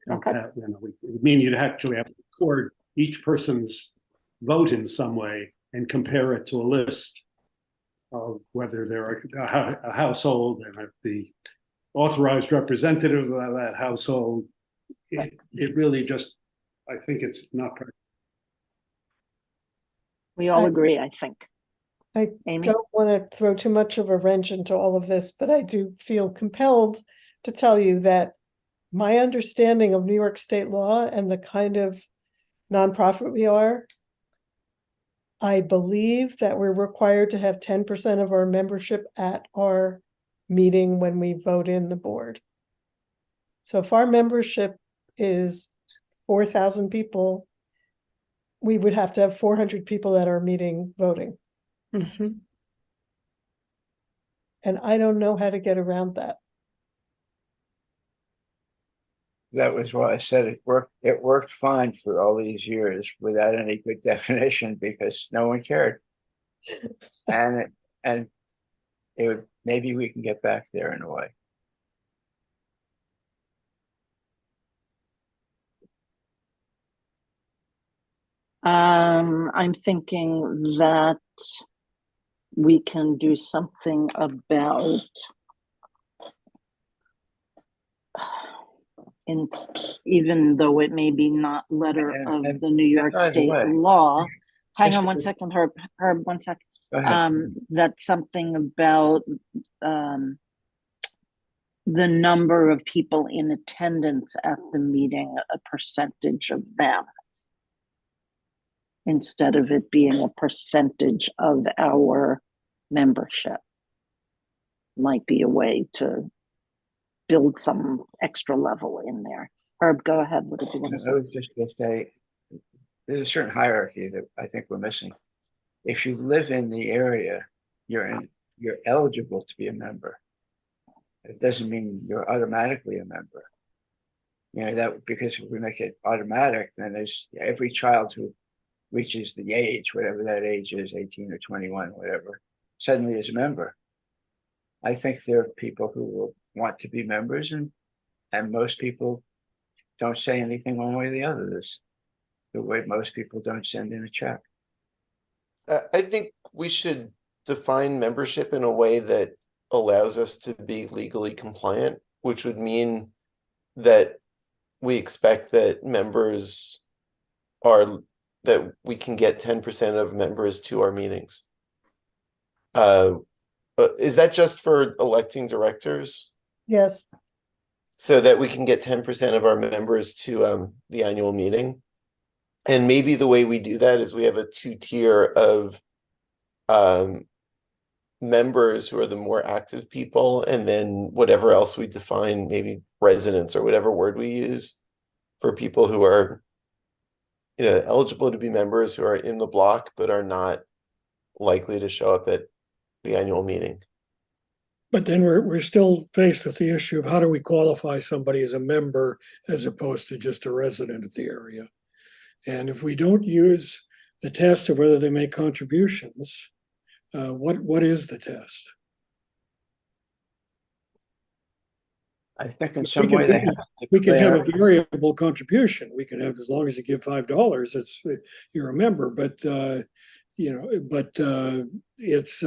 Okay. It would mean you'd actually have to record each person's vote in some way and compare it to a list of whether they're a household and the authorized representative of that household. It really just, I think it's not practical. We all I- agree, I think. I Amy? don't want to throw too much of a wrench into all of this, but I do feel compelled to tell you that my understanding of New York state law and the kind of nonprofit we are, I believe that we're required to have 10% of our membership at our meeting when we vote in the board. So if our membership is 4,000 people, we would have to have 400 people at our meeting voting. Mhm. And I don't know how to get around that. That was why I said it worked fine for all these years without any good definition because no one cared. And it would, maybe we can get back there in a way. I'm thinking that we can do something about even though it may be not letter of And the New York by the state way, law. Hang just on one to- second, Herb, one sec. Go ahead. That's something about the number of people in attendance at the meeting, a percentage of them, instead of it being a percentage of our membership. Might be a way to build some extra level in there. Herb, go ahead. What did you want to say? I was just going to say, there's a certain hierarchy that I think we're missing. If you live in the area, you're eligible to be a member. It doesn't mean you're automatically a member. You know, that because if we make it automatic, then there's every child who reaches the age, whatever that age is, 18 or 21, whatever, suddenly is a member. I think there are people who will want to be members, and most people don't say anything one way or the other. This the way most people don't send in a check. I think we should define membership in a way that allows us to be legally compliant, which would mean that we expect that members are that we can get 10% of members to our meetings. Is that just for electing directors? Yes. So that we can get 10% of our members to the annual meeting? And maybe the way we do that is we have a 2-tier of members who are the more active people, and then whatever else we define, maybe residents or whatever word we use for people who are, you know, eligible to be members who are in the block but are not likely to show up at the annual meeting. But then we're still faced with the issue of how do we qualify somebody as a member as opposed to just a resident of the area. And if we don't use the test of whether they make contributions, what is the test? I think in some way we can have a variable contribution. We can have, as long as you give $5, it's you're a member. But you know, but it's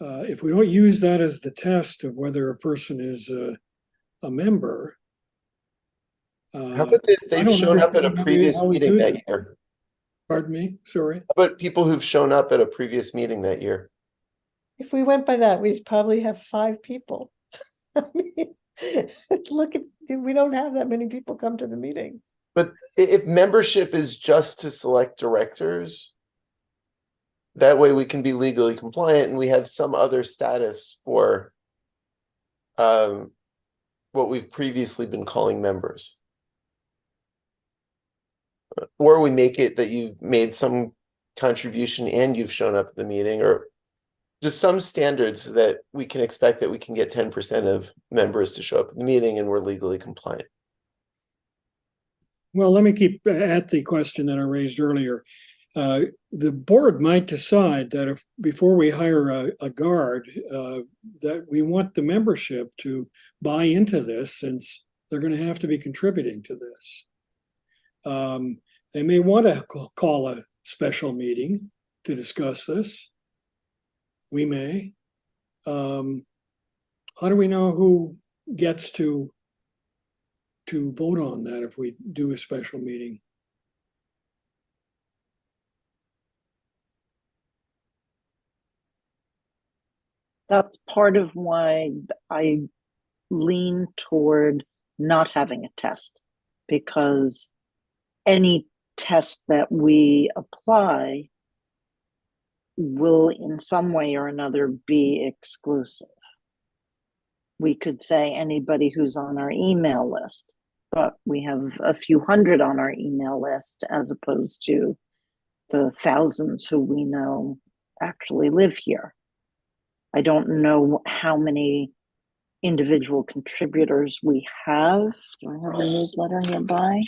if we don't use that as the test of whether a person is a member. How about they've shown up at a previous meeting that year? Pardon me, sorry. How about people who've shown up at a previous meeting that year? If we went by that, we'd probably have 5 people. I mean, look at, we don't have that many people come to the meetings. But if membership is just to select directors, that way we can be legally compliant and we have some other status for what we've previously been calling members. Or we make it that you've made some contribution and you've shown up at the meeting, or just some standards that we can expect that we can get 10% of members to show up at the meeting and we're legally compliant. Well, let me keep at the question that I raised earlier. The board might decide that if before we hire a guard, that we want the membership to buy into this, since they're going to have to be contributing to this. They may want to call a special meeting to discuss this. We may. How do we know who gets to vote on that if we do a special meeting? That's part of why I lean toward not having a test, because any test that we apply will in some way or another be exclusive. We could say anybody who's on our email list, but we have a few hundred on our email list as opposed to the thousands who we know actually live here. I don't know how many individual contributors we have. Do I have a newsletter nearby?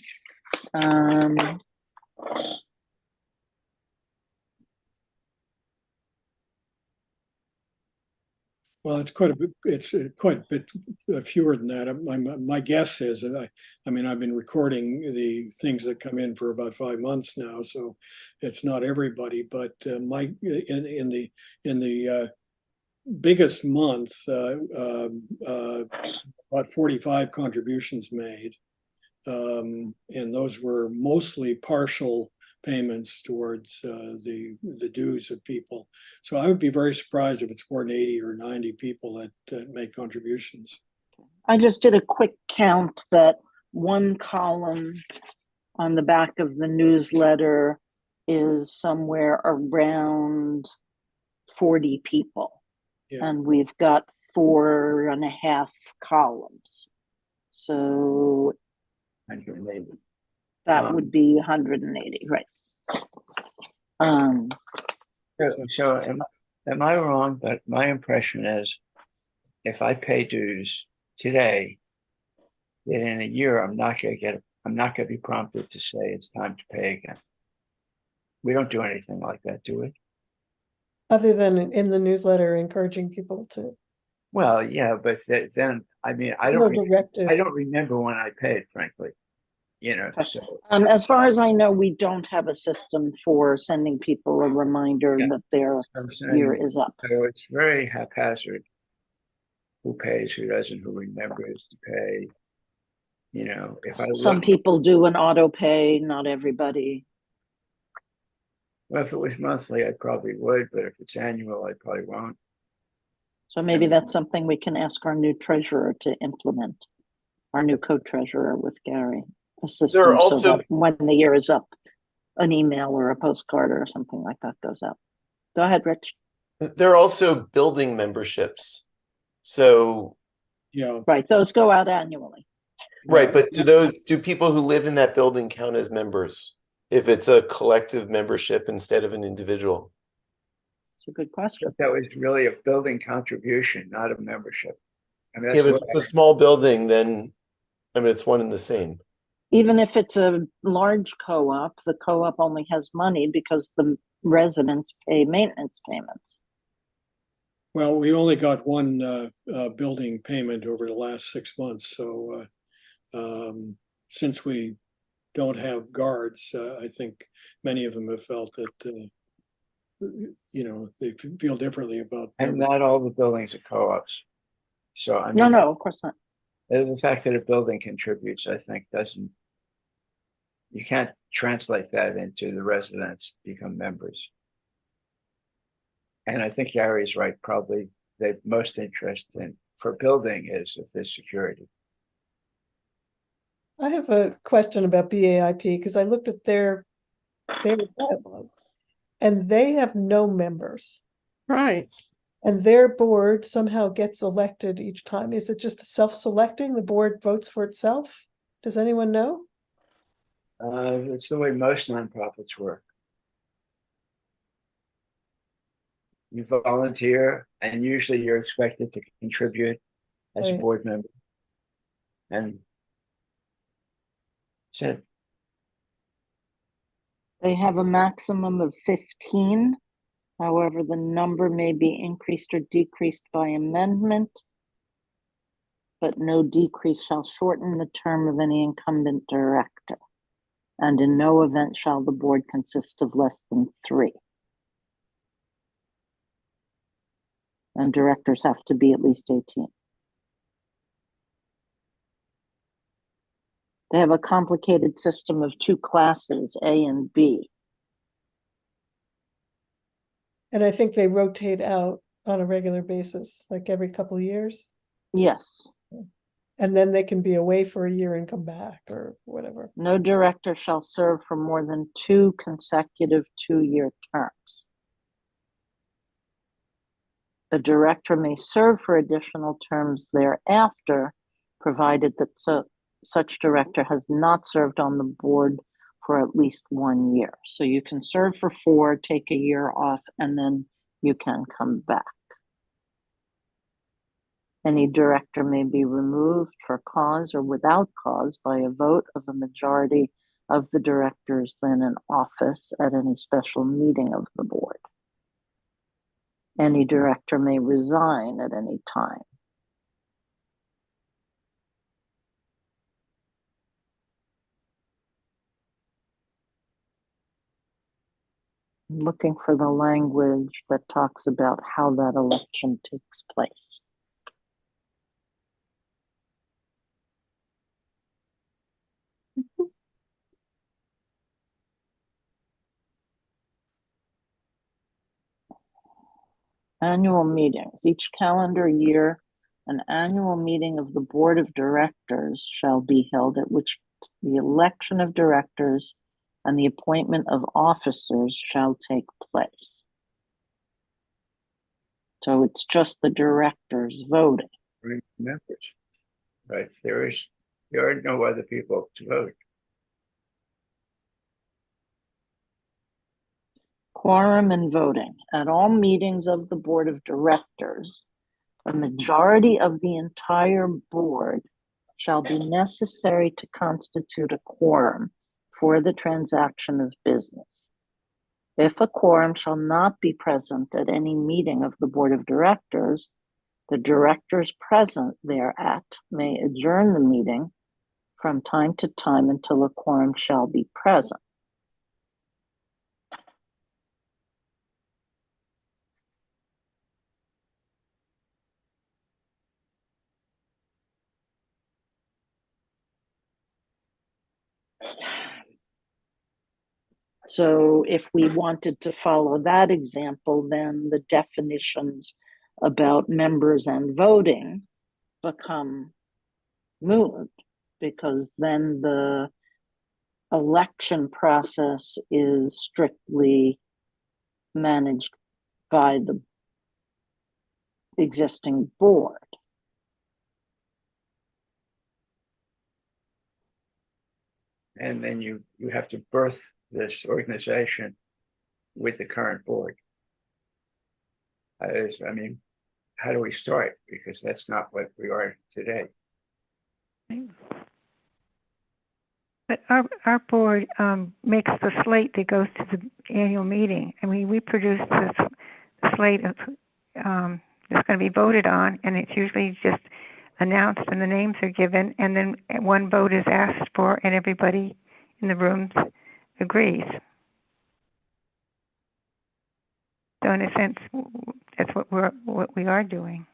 Well, it's quite a bit, it's quite a bit fewer than that. My guess is, and I mean, I've been recording the things that come in for about 5 months now, so it's not everybody, but in the biggest month, about 45 contributions made. And those were mostly partial payments towards the dues of people. So I would be very surprised if it's more than 80 or 90 people that make contributions. I just did a quick count that one column on the back of the newsletter is somewhere around 40 people. Yeah. And we've got 4.5 columns. So 180. that would be 180, right? So am I wrong? But my impression is, if I pay dues today, that in a year I'm not going to be prompted to say it's time to pay again. We don't do anything like that, do we? Other than in the newsletter, encouraging people to. Well, yeah, but then I mean, I No don't directive. I don't remember when I paid, frankly. So as far as I know, we don't have a system for sending people a reminder that their year is up. So it's very haphazard. Who pays, who doesn't, who remembers to pay. If Some people do an auto pay, not everybody. Well, if it was monthly, I probably would, but if it's annual, I probably won't. So maybe that's something we can ask our new treasurer to implement, our new co-treasurer with Gary, a system so that when the year is up, an email or a postcard or something like that goes out. Go ahead, Rich. There are also building memberships. So, yeah, right, those go out annually. Right, but do people who live in that building count as members if it's a collective membership instead of an individual? It's a good question. That was really a building contribution, not a membership. I mean, Yeah, but if it's a small building, then I mean it's one and the same. Even if it's a large co-op, the co-op only has money because the residents pay maintenance payments. Well, we only got one building payment over the last 6 months. So since we don't have guards, I think many of them have felt that, they feel differently about. And not all the buildings are co-ops. So I mean, no, of course not. The fact that a building contributes, I think, you can't translate that into the residents become members. And I think Gary's right. Probably the most interest for building is if there's security. I have a question about BAIP because I looked at their bylaws and they have no members. Right. And their board somehow gets elected each time. Is it just self-selecting? The board votes for itself? Does anyone know? It's the way most nonprofits work. You volunteer, and usually you're expected to contribute as a board member. And that's it. They have a maximum of 15. However, the number may be increased or decreased by amendment, but no decrease shall shorten the term of any incumbent director. And in no event shall the board consist of less than 3. And directors have to be at least 18. They have a complicated system of 2 classes, A and B. And I think they rotate out on a regular basis, like every couple of years? Yes, And then they can be away for a year and come back or whatever. no director shall serve for more than 2 consecutive 2-year terms. A director may serve for additional terms thereafter, provided that such director has not served on the board for at least 1 year. So you can serve for 4, take a year off, and then you can come back. Any director may be removed for cause or without cause by a vote of a majority of the directors then in office at any special meeting of the board. Any director may resign at any time. I'm looking for the language that talks about how that election takes place. Annual meetings. Each calendar year, an annual meeting of the Board of Directors shall be held at which the election of directors and the appointment of officers shall take place. So it's just the directors voting. Members, right? There are no other people to vote. Quorum and voting. At all meetings of the Board of Directors, a majority of the entire board shall be necessary to constitute a quorum for the transaction of business. If a quorum shall not be present at any meeting of the Board of Directors, the directors present thereat may adjourn the meeting from time to time until a quorum shall be present. So if we wanted to follow that example, then the definitions about members and voting become moot, because then the election process is strictly managed by the existing board. And then you have to birth this organization with the current board. I mean, how do we start? Because that's not what we are today. But our board makes the slate that goes to the annual meeting. I mean, we produce this slate of that's going to be voted on, and it's usually just announced and the names are given, and then one vote is asked for, and everybody in the rooms agrees. So in a sense, that's what we are doing.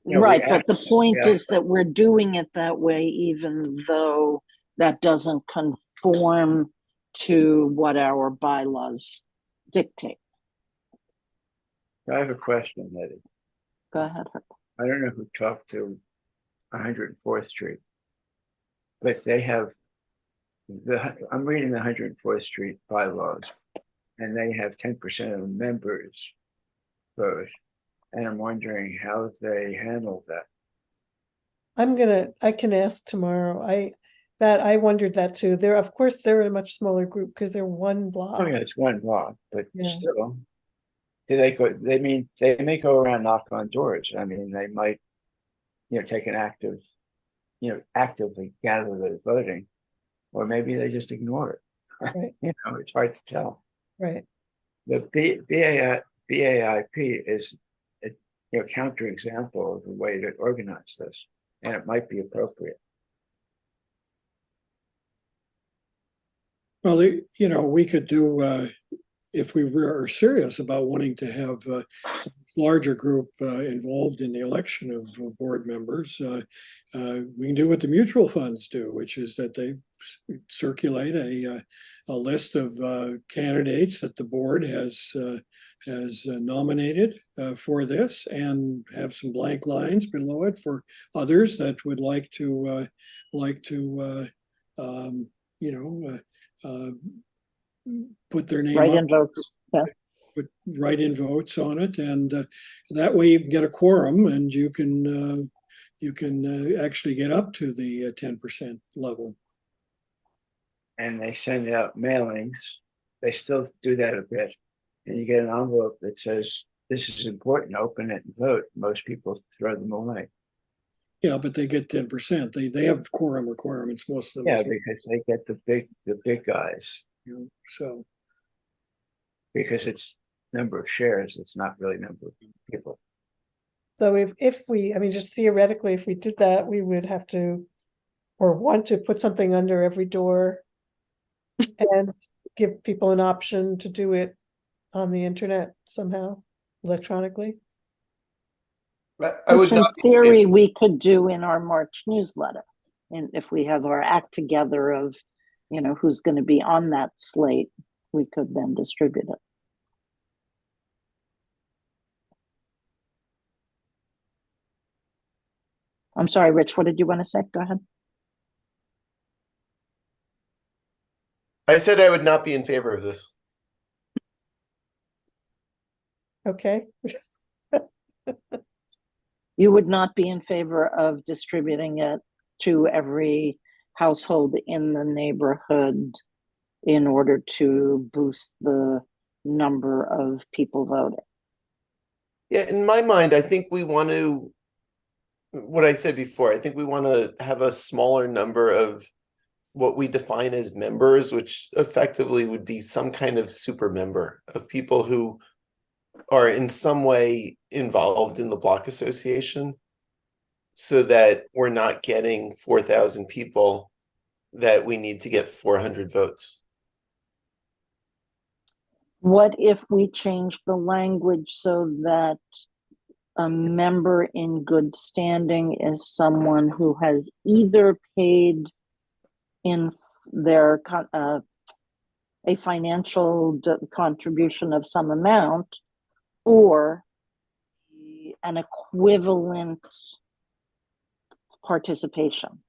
Yeah, right, but the point yeah. is that we're doing it that way, even though that doesn't conform to what our bylaws dictate. I have a question, Letty. Go ahead. I don't know who talked to 104th Street, but they have I'm reading the 104th Street bylaws, and they have 10% of the members vote, and I'm wondering how they handle that. I can ask tomorrow. I wondered that too. Of course, they're a much smaller group because they're one block. Oh yeah, it's one block, but Yeah. still, do they go? They may go around, knock on doors. I mean, they might, take an active, actively gather the voting, or maybe they just ignore it. Right. It's hard to tell. Right. The BAIP is a counterexample of a way to organize this, and it might be appropriate. Well, we could do, if we were serious about wanting to have a larger group involved in the election of board members, we can do what the mutual funds do, which is that they circulate a list of candidates that the board has nominated for this, and have some blank lines below it for others that would like to put their name Write up, in votes. Yeah. write in votes on it, and that way you can get a quorum, and you can actually get up to the 10% level. And they send out mailings. They still do that a bit. And you get an envelope that says, this is important, open it and vote. Most people throw them away. Yeah, but they get 10%. They have quorum requirements, most of them. Yeah, because they get the big guys. So because it's number of shares, it's not really number of people. So if we, I mean, just theoretically, if we did that, we would have to, or want to put something under every door and give people an option to do it on the internet somehow, electronically. I would Which in not be in theory favor. we could do in our March newsletter. And if we have our act together of, you know, who's going to be on that slate, we could then distribute it. I'm sorry, Rich, what did you want to say? Go ahead. I said I would not be in favor of this. Okay. You would not be in favor of distributing it to every household in the neighborhood in order to boost the number of people voting? Yeah, in my mind, I think we want to, what I said before, I think we want to have a smaller number of what we define as members, which effectively would be some kind of super member of people who are in some way involved in the block association, so that we're not getting 4,000 people that we need to get 400 votes. What if we change the language so that a member in good standing is someone who has either paid in their a financial contribution of some amount, or an equivalent participation?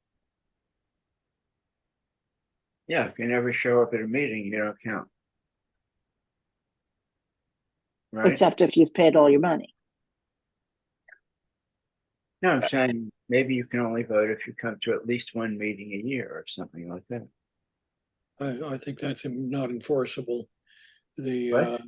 Yeah, if you never show up at a meeting, you don't count. Right? Except if you've paid all your money. No, I'm saying maybe you can only vote if you come to at least one meeting a year or something like that. I think that's not enforceable. What?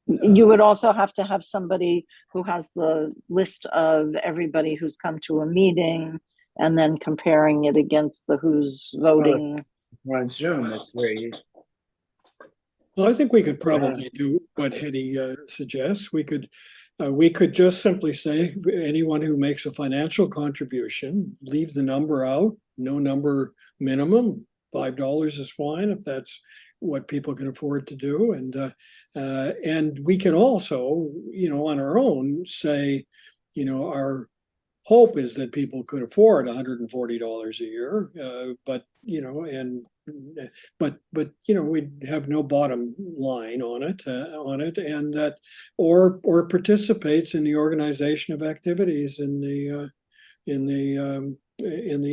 You would also have to have somebody who has the list of everybody who's come to a meeting and then comparing it against the who's voting. Well, on Zoom, that's very easy. Well, I think we could probably do what Hetty suggests. We could just simply say anyone who makes a financial contribution, leave the number out, no number minimum. $5 is fine if that's what people can afford to do, and we can also, on our own, say, our hope is that people could afford $140 a year, but we'd have no bottom line on it, and that or participates in the organization of activities in the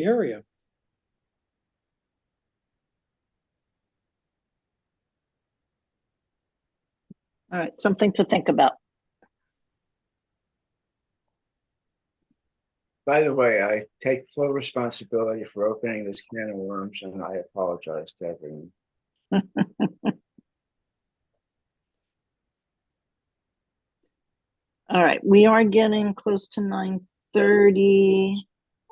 area. All right, something to think about. By the way, I take full responsibility for opening this can of worms, and I apologize to everyone. All right, we are getting close to 9:30.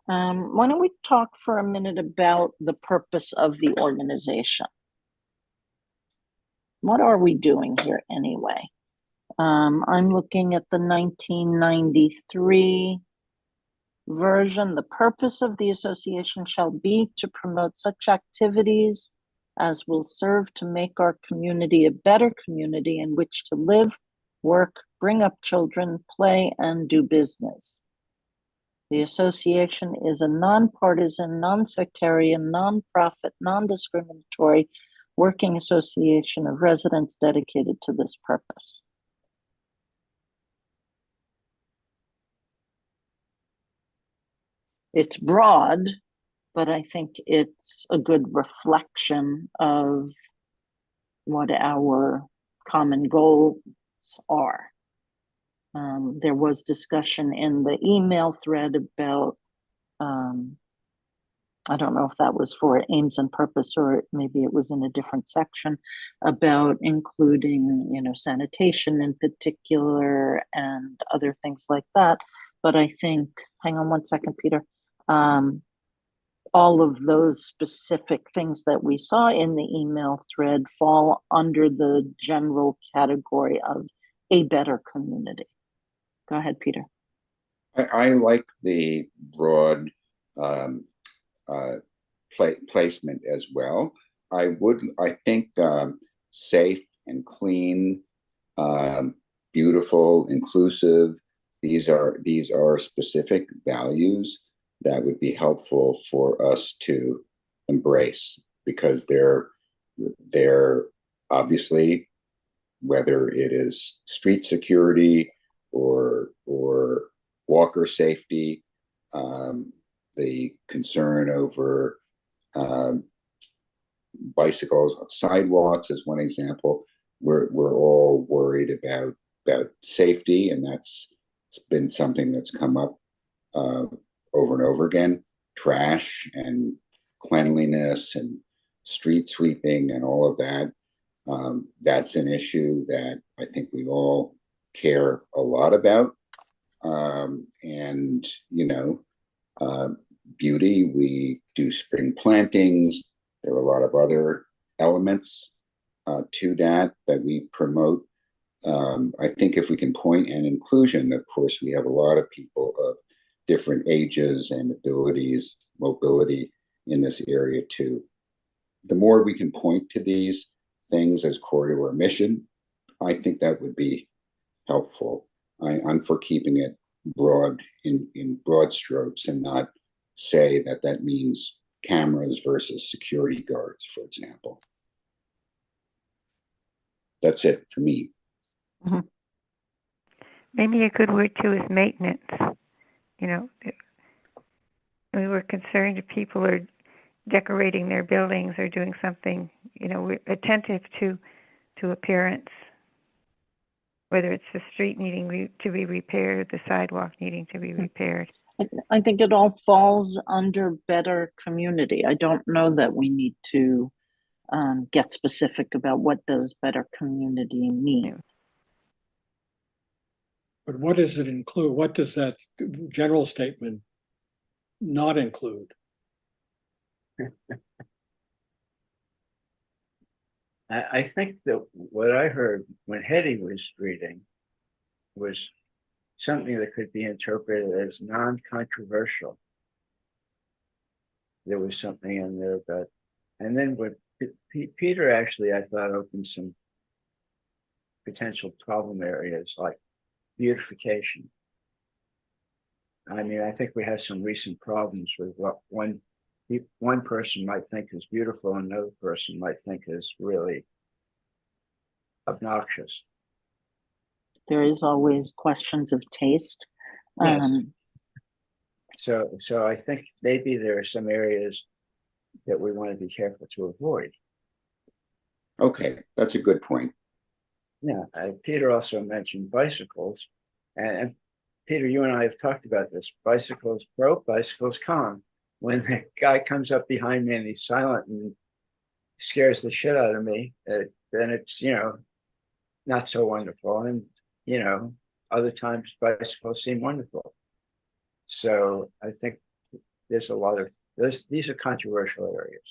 Why don't we talk for a minute about the purpose of the organization? What are we doing here anyway? I'm looking at the 1993 version. The purpose of the association shall be to promote such activities as will serve to make our community a better community in which to live, work, bring up children, play, and do business. The association is a nonpartisan, non-sectarian, non-profit, non-discriminatory working association of residents dedicated to this purpose. It's broad, but I think it's a good reflection of what our common goals are. There was discussion in the email thread about, I don't know if that was for aims and purpose, or maybe it was in a different section, about including, you know, sanitation in particular and other things like that. But I think, hang on one second, Peter. All of those specific things that we saw in the email thread fall under the general category of a better community. Go ahead, Peter. I like the broad placement as well. I think safe and clean, beautiful, inclusive. These are specific values that would be helpful for us to embrace, because they're obviously, whether it is street security or walker safety, the concern over bicycles on sidewalks is one example. We're all worried about safety, and that's been something that's come up over and over again. Trash and cleanliness and street sweeping and all of that. That's an issue that I think we all care a lot about. And, you know, beauty, we do spring plantings. There are a lot of other elements to that we promote. I think if we can point and inclusion, of course, we have a lot of people of different ages and abilities, mobility in this area too. The more we can point to these things as core to our mission, I think that would be helpful. I'm for keeping it broad in broad strokes, and not say that means cameras versus security guards, for example. That's it for me. Mm-hmm. Maybe a good word too is maintenance. You know, we were concerned if people are decorating their buildings or doing something, you know, we're attentive to appearance, whether it's the street needing to be repaired, the sidewalk needing to be repaired. I think it all falls under better community. I don't know that we need to get specific about what does better community mean. But what does it include? What does that general statement not include? I think that what I heard when Hetty was reading was something that could be interpreted as non-controversial. There was something in there about, and then what Peter actually, I thought, opened some potential problem areas like beautification. I mean, I think we have some recent problems with what one person might think is beautiful and another person might think is really obnoxious. There is always questions of taste. Yes. So I think maybe there are some areas that we want to be careful to avoid. Okay, that's a good point. Yeah, Peter also mentioned bicycles, and Peter, you and I have talked about this. Bicycles pro, bicycles con. When the guy comes up behind me and he's silent and scares the shit out of me, then it's, you know, not so wonderful. And, you know, other times bicycles seem wonderful. So I think there's a lot of these are controversial areas.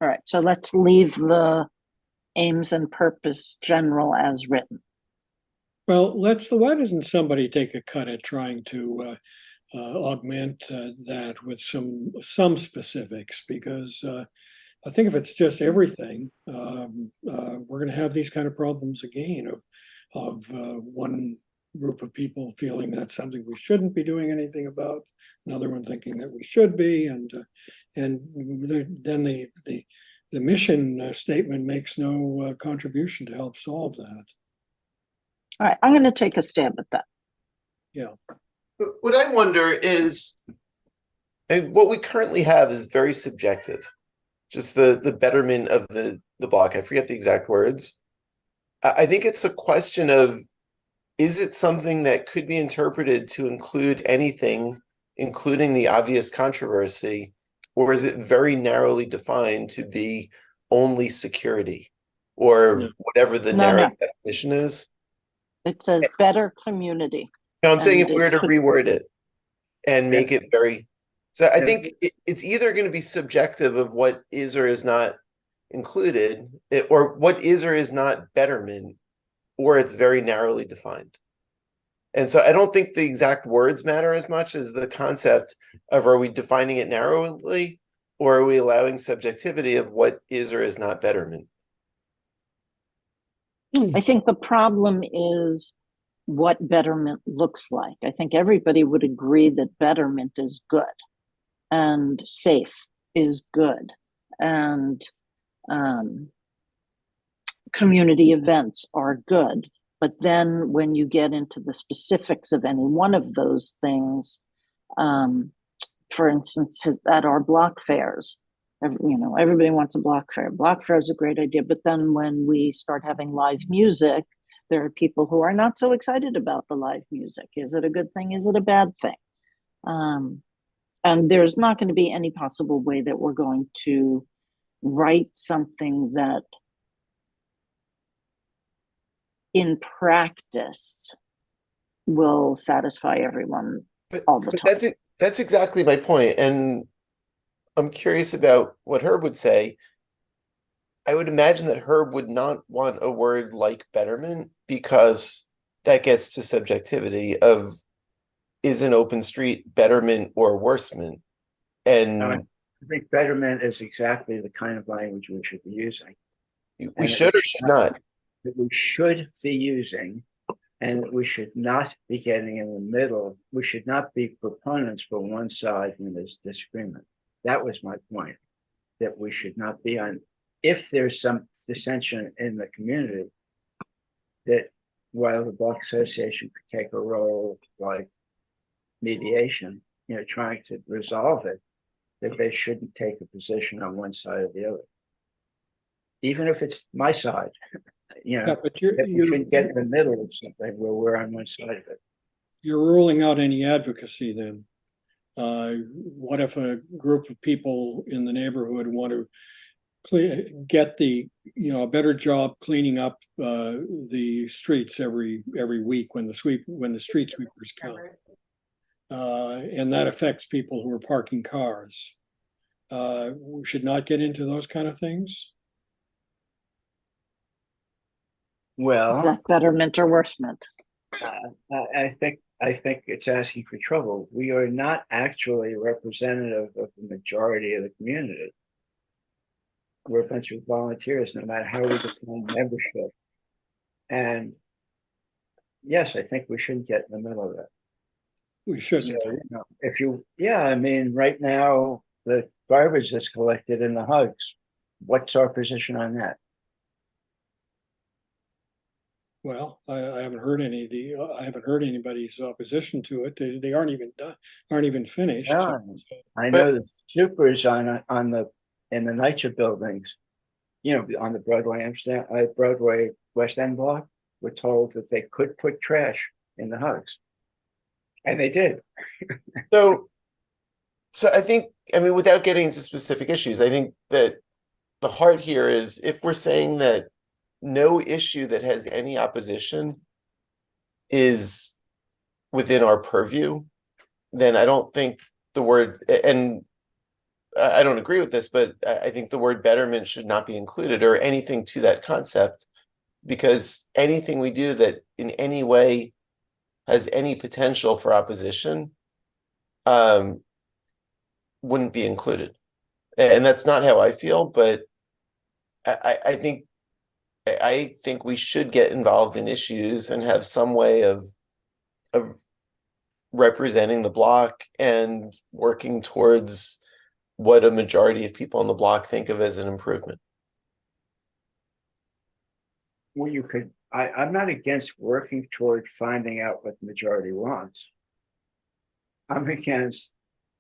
All right, so let's leave the aims and purpose general as written. Well, why doesn't somebody take a cut at trying to augment that with some specifics? Because I think if it's just everything, we're going to have these kind of problems again of one group of people feeling that's something we shouldn't be doing anything about, another one thinking that we should be, and then the mission statement makes no contribution to help solve that. All right, I'm going to take a stab at that. Yeah. What I wonder is, and what we currently have is very subjective. Just the betterment of the block. I forget the exact words. I think it's a question of, is it something that could be interpreted to include anything, including the obvious controversy, or is it very narrowly defined to be only security, or whatever the narrow definition is? It says better community. No, I'm saying if And we were to could- reword it and make it very, so I think it's either going to be subjective of what is or is not included, or what is or is not betterment, or it's very narrowly defined. And so I don't think the exact words matter as much as the concept of, are we defining it narrowly, or are we allowing subjectivity of what is or is not betterment? I think the problem is what betterment looks like. I think everybody would agree that betterment is good and safe is good, and community events are good. But then when you get into the specifics of any one of those things, for instance, at our block fairs, everybody wants a block fair. Block fair is a great idea, but then when we start having live music, there are people who are not so excited about the live music. Is it a good thing? Is it a bad thing? And there's not going to be any possible way that we're going to write something that in practice will satisfy everyone all the time. That's exactly my point. And I'm curious about what Herb would say. I would imagine that Herb would not want a word like betterment, because that gets to subjectivity of, is an open street betterment or worsement? And I think betterment is exactly the kind of language we should be using. we should or should not. That we should be using, and we should not be getting in the middle. We should not be proponents for one side when there's disagreement. That was my point, that we should not be on, if there's some dissension in the community, that while the Block Association could take a role like mediation, trying to resolve it, that they shouldn't take a position on one side or the other. Even if it's my side, But you shouldn't get in the middle of something where we're on one side of it. You're ruling out any advocacy then. What if a group of people in the neighborhood want to get a better job cleaning up the streets every week when the street sweepers come, and that affects people who are parking cars? We should not get into those kind of things. Well, Is that betterment or worsement? I think it's asking for trouble. We are not actually representative of the majority of the community. We're a bunch of volunteers, no matter how we define membership. And yes, I think we shouldn't get in the middle of it. We shouldn't. So, right now, the garbage that's collected in the hugs, what's our position on that? Well, I haven't heard I haven't heard anybody's opposition to it. They aren't even done, aren't even finished. Yeah, I know the supers in the NYCHA buildings, on the Broadway West End block, were told that they could put trash in the hugs, and they did. So I think, without getting into specific issues, I think that the heart here is, if we're saying that no issue that has any opposition is within our purview, then I don't think the word, and I don't agree with this, but I think the word betterment should not be included, or anything to that concept, because anything we do that in any way has any potential for opposition wouldn't be included. And that's not how I feel, but I think we should get involved in issues and have some way of of representing the block and working towards what a majority of people on the block think of as an improvement. Well, you could, I'm not against working toward finding out what the majority wants. I'm against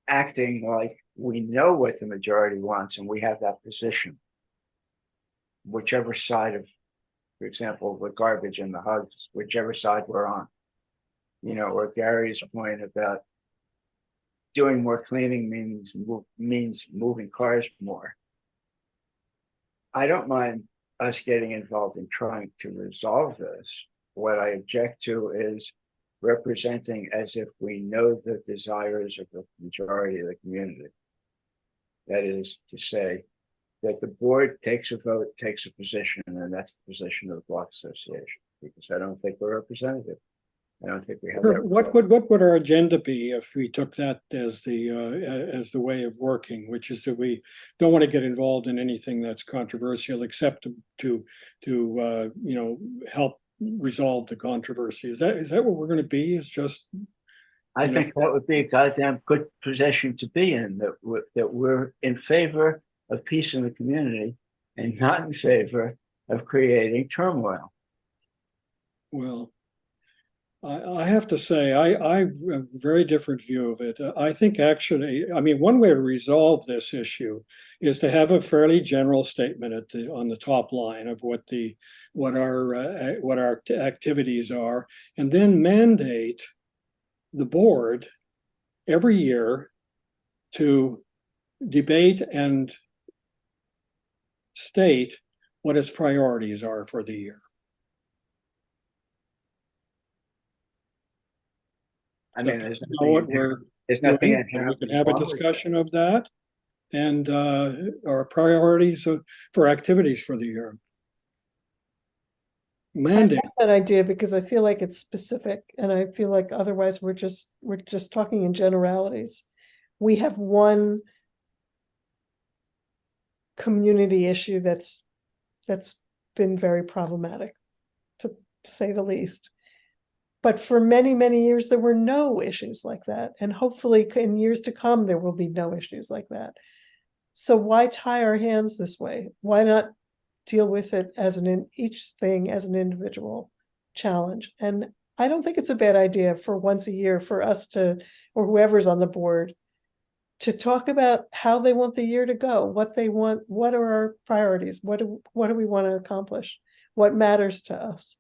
acting like we know what the majority wants and we have that position. Whichever side of, for example, the garbage and the hugs, whichever side we're on. You know, or Gary's point about doing more cleaning means moving cars more. I don't mind us getting involved in trying to resolve this. What I object to is representing as if we know the desires of the majority of the community. That is to say that the board takes a vote, takes a position, and that's the position of the block association, because I don't think we're representative. I don't think we have that. What would our agenda be if we took that as the way of working, which is that we don't want to get involved in anything that's controversial except to you know, help resolve the controversy. Is that what we're going to be? Is just I think that would be a goddamn good position to be in, that we're in favor of peace in the community and not in favor of creating turmoil. Well, I have to say, I have a very different view of it. I think actually, I mean, one way to resolve this issue is to have a fairly general statement on the top line of what our activities are, and then mandate the board every year to debate and state what its priorities are for the year. I mean, there's nothing inherent. we can have a discussion of that and our priorities for activities for the year. Mandate. I like that idea because I feel like it's specific, and I feel like otherwise we're just talking in generalities. We have one community issue that's been very problematic, to say the least. But for many, many years, there were no issues like that. And hopefully in years to come, there will be no issues like that. So why tie our hands this way? Why not deal with it as each thing as an individual challenge? And I don't think it's a bad idea for once a year for us to, or whoever's on the board, to talk about how they want the year to go, what they want, what are our priorities, what do we want to accomplish, what matters to us.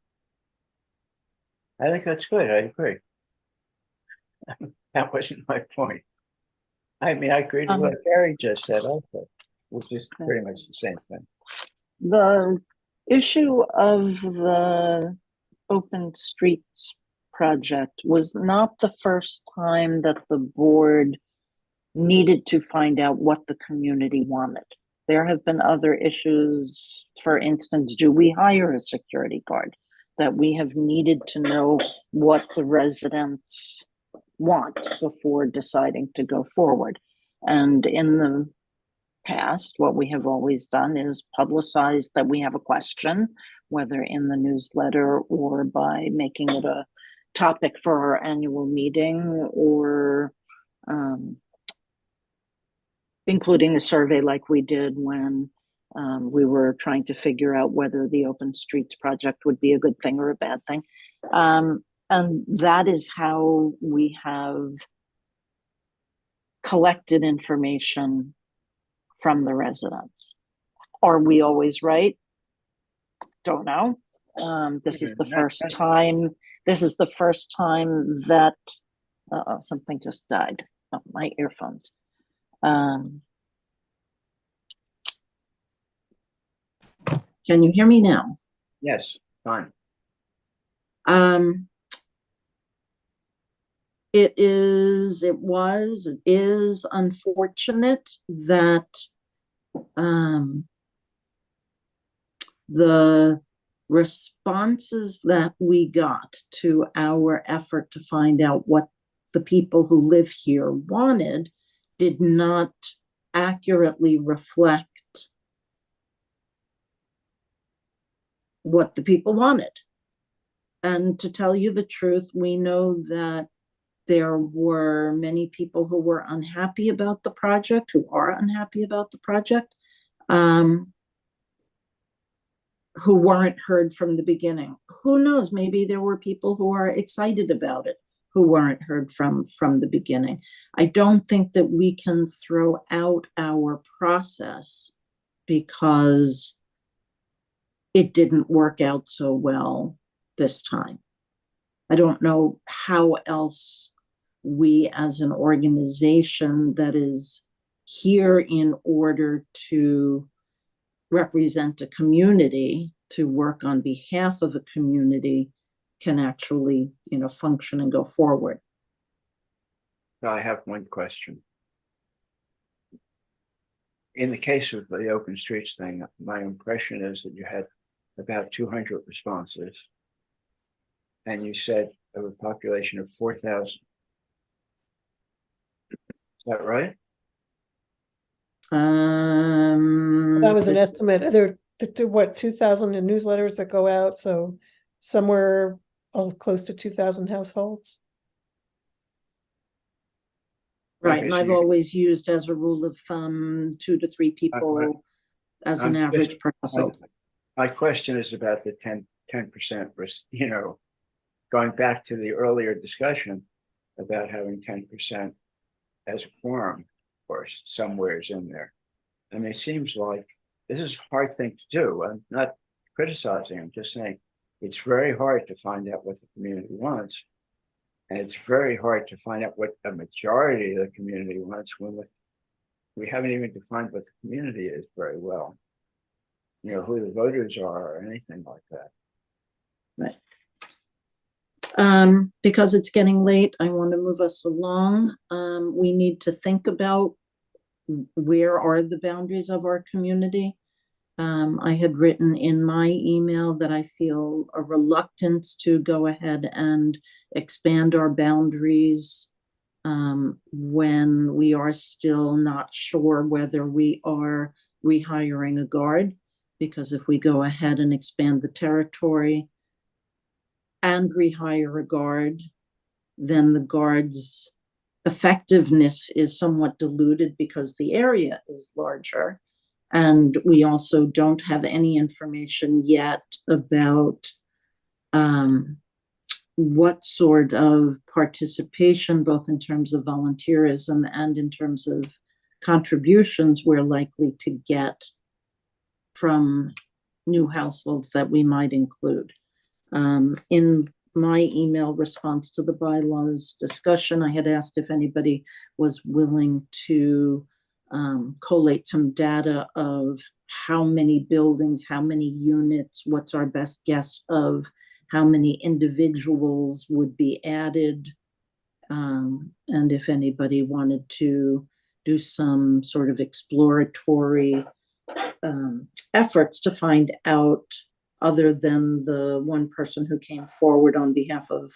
I think that's good. I agree. That wasn't my point. I mean, I agree with what Gary just said also, which is pretty much the same thing. The issue of the Open Streets project was not the first time that the board needed to find out what the community wanted. There have been other issues. For instance, do we hire a security guard? That we have needed to know what the residents want before deciding to go forward. And in the past, what we have always done is publicize that we have a question, whether in the newsletter or by making it a topic for our annual meeting, or including a survey like we did when we were trying to figure out whether the Open Streets project would be a good thing or a bad thing. And that is how we have collected information from the residents. Are we always right? Don't know. This is the first time. This is the first time that something just died. Oh, my earphones. Can you hear me now? Yes, fine. It is unfortunate that the responses that we got to our effort to find out what the people who live here wanted did not accurately reflect what the people wanted. And to tell you the truth, we know that there were many people who were unhappy about the project, who are unhappy about the project, who weren't heard from the beginning. Who knows? Maybe there were people who are excited about it, who weren't heard from the beginning. I don't think that we can throw out our process because it didn't work out so well this time. I don't know how else we as an organization that is here in order to represent a community, to work on behalf of a community, can actually, function and go forward. I have one question. In the case of the open streets thing, my impression is that you had about 200 responses, and you said of a population of 4,000. Is that right? That was an estimate. There are what, 2,000 newsletters that go out, so somewhere close to 2,000 households. Right, and I've always used as a rule of thumb 2 to 3 people as an average per household. My question is about the 10%, going back to the earlier discussion about having 10% as a quorum, of course, somewhere's in there. I mean, it seems like this is a hard thing to do. I'm not criticizing, I'm just saying it's very hard to find out what the community wants. And it's very hard to find out what a majority of the community wants when we haven't even defined what the community is very well. Who the voters are or anything like that. Right. Because it's getting late, I want to move us along. We need to think about where are the boundaries of our community. I had written in my email that I feel a reluctance to go ahead and expand our boundaries when we are still not sure whether we are rehiring a guard, because if we go ahead and expand the territory and rehire a guard, then the guard's effectiveness is somewhat diluted because the area is larger. And we also don't have any information yet about what sort of participation, both in terms of volunteerism and in terms of contributions, we're likely to get from new households that we might include. In my email response to the bylaws discussion, I had asked if anybody was willing to collate some data of how many buildings, how many units, what's our best guess of how many individuals would be added, and if anybody wanted to do some sort of exploratory efforts to find out, other than the one person who came forward on behalf of,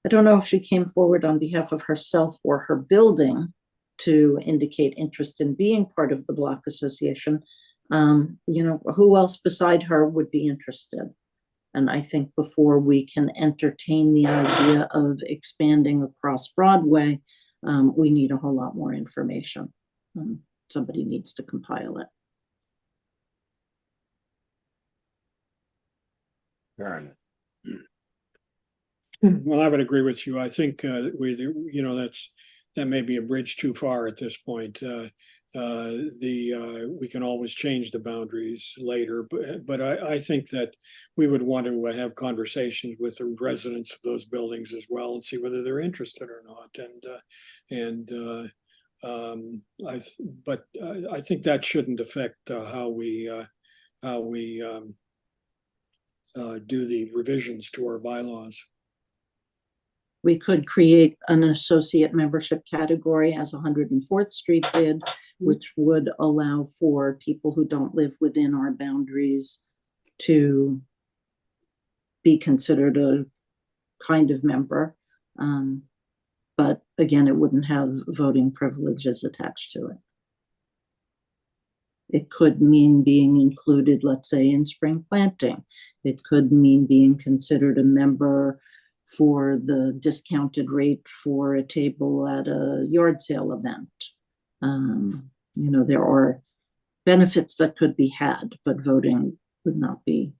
I don't know if she came forward on behalf of herself or her building to indicate interest in being part of the block association. Who else beside her would be interested? And I think before we can entertain the idea of expanding across Broadway, we need a whole lot more information. Somebody needs to compile it. Fair enough. Well, I would agree with you. I think that may be a bridge too far at this point. We can always change the boundaries later, but I think that we would want to have conversations with the residents of those buildings as well and see whether they're interested or not. I think that shouldn't affect how we do the revisions to our bylaws. We could create an associate membership category as 104th Street did, which would allow for people who don't live within our boundaries to be considered a kind of member. But again, it wouldn't have voting privileges attached to it. It could mean being included, let's say, in spring planting. It could mean being considered a member for the discounted rate for a table at a yard sale event. There are benefits that could be had, but voting would not be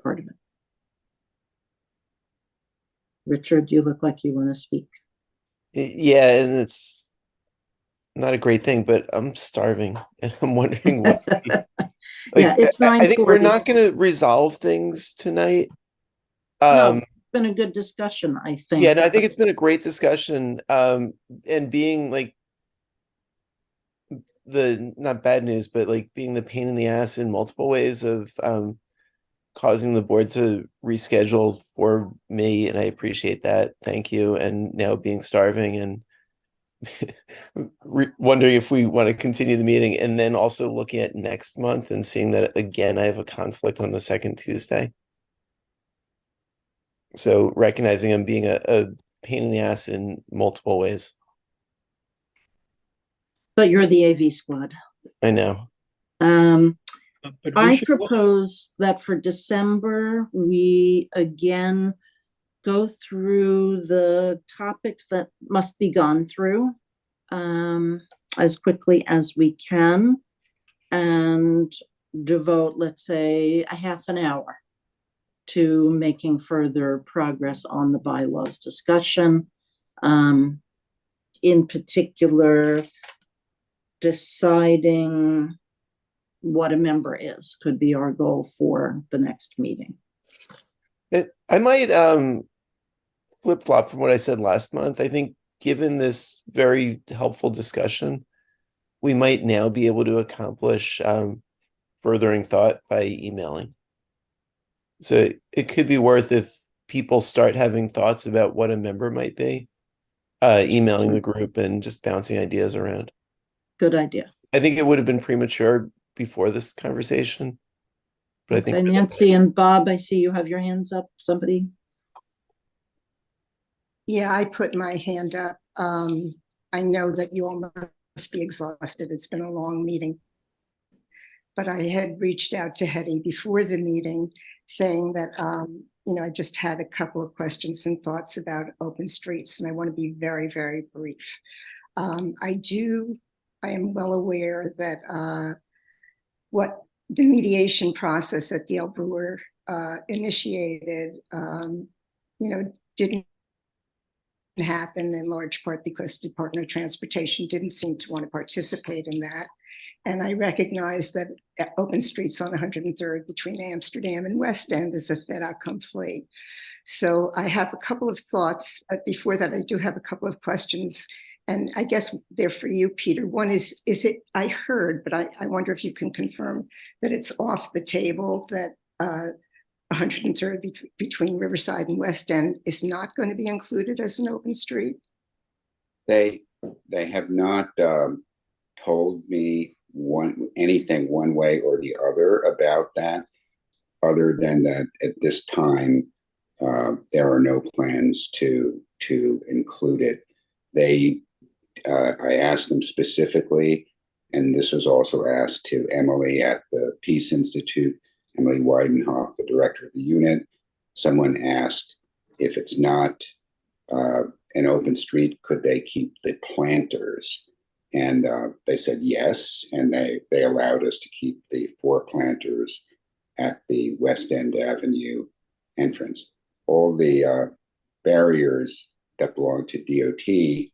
part of it. Richard, you look like you want to speak. Yeah, and it's not a great thing, but I'm starving and I'm wondering what. Yeah, it's I think we're 9:40. not going to resolve things tonight. No, it's been a good discussion, I think. Yeah, no, I think it's been a great discussion. And being like the not bad news, but like being the pain in the ass in multiple ways of causing the board to reschedule for me, and I appreciate that. Thank you. And now being starving and wondering if we want to continue the meeting, and then also looking at next month and seeing that again I have a conflict on the second Tuesday. So recognizing I'm being a pain in the ass in multiple ways. But you're the AV squad. I know. But we I should- propose that for December, we again go through the topics that must be gone through as quickly as we can and devote, let's say, a half an hour to making further progress on the bylaws discussion. In particular, deciding what a member is could be our goal for the next meeting. I might flip-flop from what I said last month. I think given this very helpful discussion, we might now be able to accomplish furthering thought by emailing. So it could be worth, if people start having thoughts about what a member might be, emailing the group and just bouncing ideas around. Good idea. I think it would have been premature before this conversation, but I Okay, think Nancy and Bob, I see you have your hands up. Somebody? Yeah, I put my hand up. I know that you all must be exhausted. It's been a long meeting. But I had reached out to Hetty before the meeting saying that, I just had a couple of questions and thoughts about open streets, and I want to be very, very brief. I am well aware that what the mediation process that Gail Brewer initiated, didn't happen in large part because the Department of Transportation didn't seem to want to participate in that. And I recognize that open streets on 103rd between Amsterdam and West End is a fait accompli. So I have a couple of thoughts, but before that, I do have a couple of questions. And I guess they're for you, Peter. One is it, I heard, but I wonder if you can confirm that it's off the table that 103rd between Riverside and West End is not going to be included as an open street? They have not told me anything one way or the other about that, other than that at this time there are no plans to include it. I asked them specifically, and this was also asked to Emily at the Peace Institute, Emily Weidenhoff, the director of the unit. Someone asked if it's not an open street, could they keep the planters? And they said yes, and they allowed us to keep the 4 planters at the West End Avenue entrance. All the barriers that belong to DOT,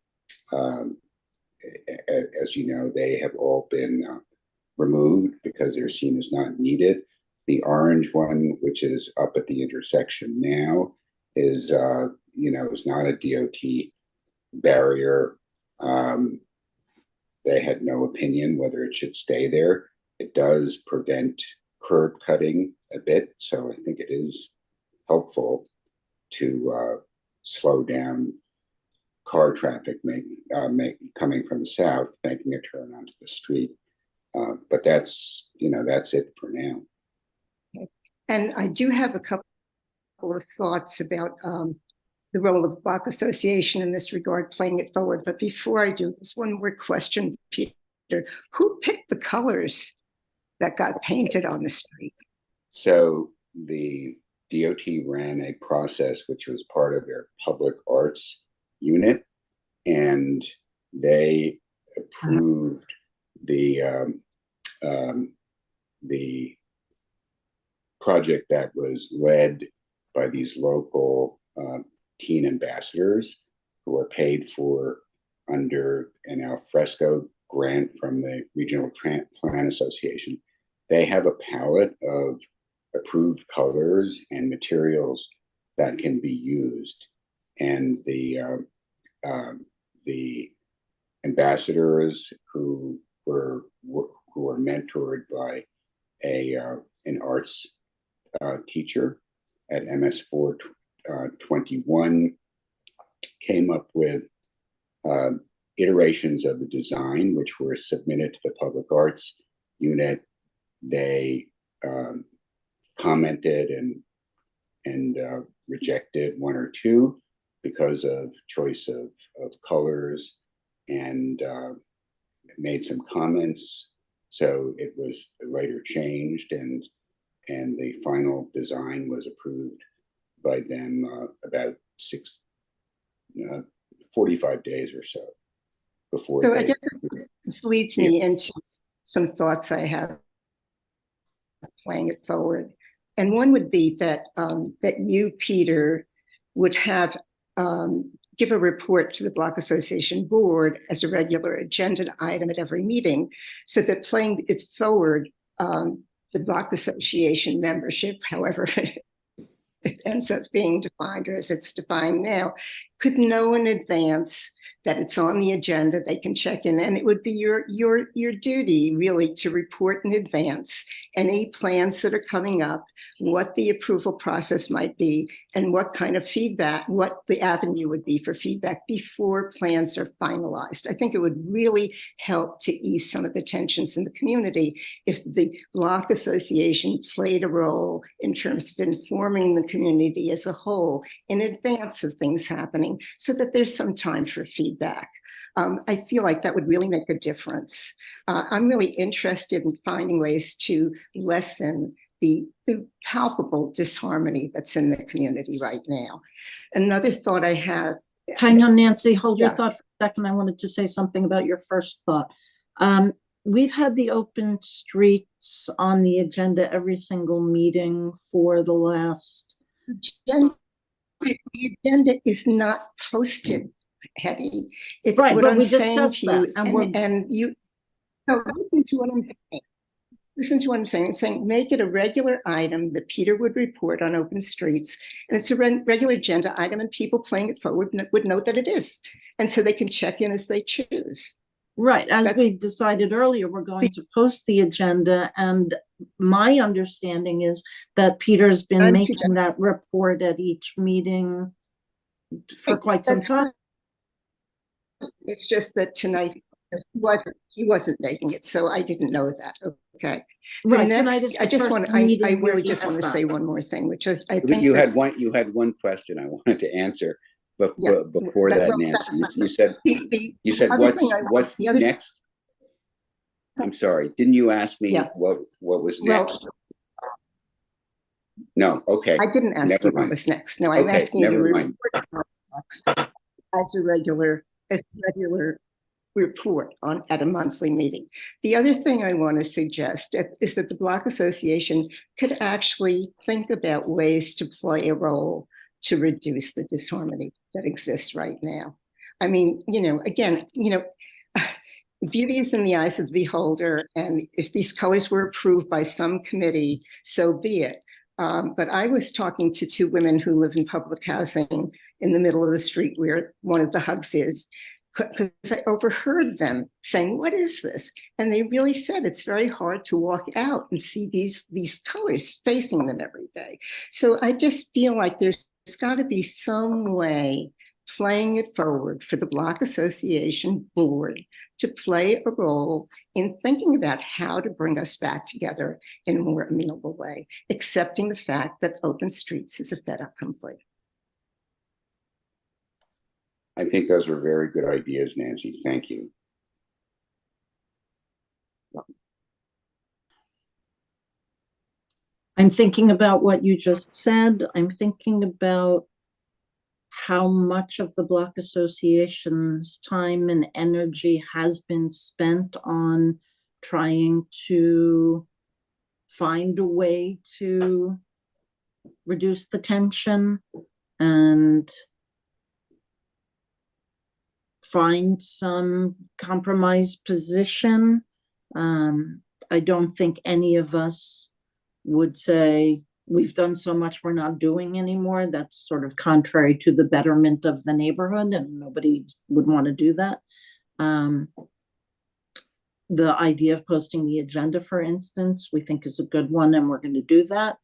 as you know, they have all been removed because they're seen as not needed. The orange one, which is up at the intersection now, is is not a DOT barrier. They had no opinion whether it should stay there. It does prevent curb cutting a bit, so I think it is helpful to slow down car traffic coming from the south, making a turn onto the street. But that's it for now. And I do have a couple of thoughts about the role of the Block Association in this regard, playing it forward. But before I do, there's one more question, Peter. Who picked the colors that got painted on the street? So the DOT ran a process which was part of their public arts unit, and they approved the project that was led by these local teen ambassadors who are paid for under an alfresco grant from the Regional Plan Association. They have a palette of approved colors and materials that can be used, and the ambassadors who were mentored by an arts teacher at MS 421 came up with iterations of the design, which were submitted to the Public Arts Unit. They commented and rejected one or two because of choice of colors, and made some comments. So it was later changed, and the final design was approved by them about 45 days or so before. So I guess this leads me into some thoughts I have playing it forward. And one would be that that you, Peter, would have give a report to the Block Association board as a regular agenda item at every meeting, so that playing it forward, the Block Association membership, however it ends up being defined or as it's defined now, could know in advance that it's on the agenda. They can check in, and it would be your duty really to report in advance any plans that are coming up, what the approval process might be, and what kind of feedback, what the avenue would be for feedback before plans are finalized. I think it would really help to ease some of the tensions in the community if the Block Association played a role in terms of informing the community as a whole in advance of things happening, so that there's some time for feedback. I feel like that would really make a difference. I'm really interested in finding ways to lessen the palpable disharmony that's in the community right now. Another thought I have. Hang on, Nancy, hold your Yeah. thought for a second. I wanted to say something about your first thought. We've had the open streets on the agenda every single meeting for the last. The agenda is not posted, Hetty. It's Right, what but I'm we saying discussed to you, that, and you. No, listen to what I'm saying. Listen to what I'm saying. I'm saying make it a regular item that Peter would report on open streets, and it's a regular agenda item, and people playing it forward would know that it is, and so they can check in as they choose. Right, as That's- we decided earlier, we're going to post the agenda, and my understanding is that Peter's been I'm making suggesting- that report at each meeting for quite some That's time. fine. It's just that tonight he wasn't making it, so I didn't know that. Okay. The Right, next- tonight is I the just first want. I meeting where really he just want to has say that. one more thing, which I think You that- had one question I wanted to answer, but Yeah, before that- that, well, Nancy, that's- you said the other what's thing I want- the other- next? I'm sorry, didn't you ask me Yeah. what was Well, next? No, okay. I didn't ask Never you what mind. was next. No, I'm Okay, asking you to never mind. report on next as a regular report at a monthly meeting. The other thing I want to suggest is that the Block Association could actually think about ways to play a role to reduce the disharmony that exists right now. I mean, again, beauty is in the eyes of the beholder, and if these colors were approved by some committee, so be it. But I was talking to two women who live in public housing in the middle of the street where one of the hugs is, because I overheard them saying, "What is this?" And they really said it's very hard to walk out and see these colors facing them every day. So I just feel like there's got to be some way playing it forward for the Block Association board to play a role in thinking about how to bring us back together in a more amenable way, accepting the fact that open streets is a fait accompli. I think those are very good ideas, Nancy. Thank you. I'm thinking about what you just said. I'm thinking about how much of the Block Association's time and energy has been spent on trying to find a way to reduce the tension and find some compromise position. I don't think any of us would say we've done so much we're not doing anymore. That's sort of contrary to the betterment of the neighborhood, and nobody would want to do that. The idea of posting the agenda, for instance, we think is a good one, and we're going to do that.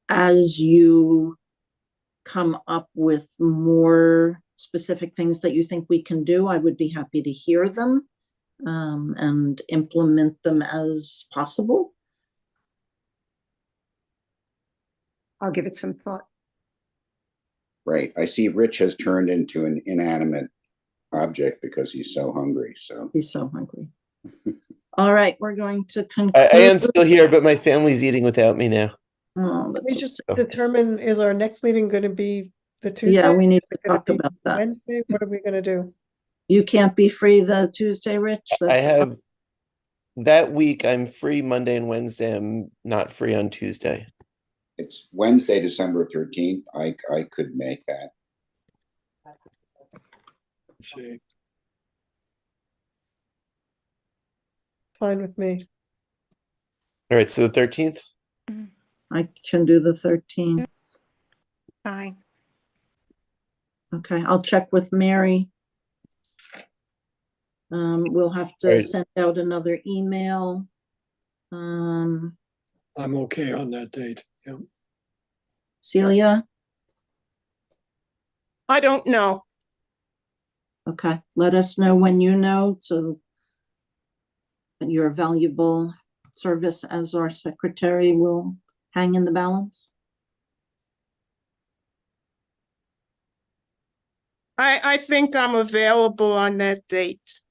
As you come up with more specific things that you think we can do, I would be happy to hear them and implement them as possible. I'll give it some thought. Right. I see Rich has turned into an inanimate object because he's so hungry. So He's so hungry. All right, we're going to conclude. I am still here, but my family's eating without me now. Oh, Let me that's just Oh. determine, is our next meeting going to be the Tuesday? Yeah, we need Is to it gonna talk be about that. Wednesday? What are we going to do? You can't be free the Tuesday, Rich? I That's- have that week. I'm free Monday and Wednesday. I'm not free on Tuesday. it's Wednesday, December 13th. I could make that. Let's see. Fine with me. All right, so the 13th. I can do the 13th. Fine. Okay, I'll check with Mary. We'll have to Right. send out another email. I'm okay on that date. Yeah. Celia? I don't know. Okay, let us know when you know, so that your valuable service as our secretary will hang in the balance. I think I'm available on that date.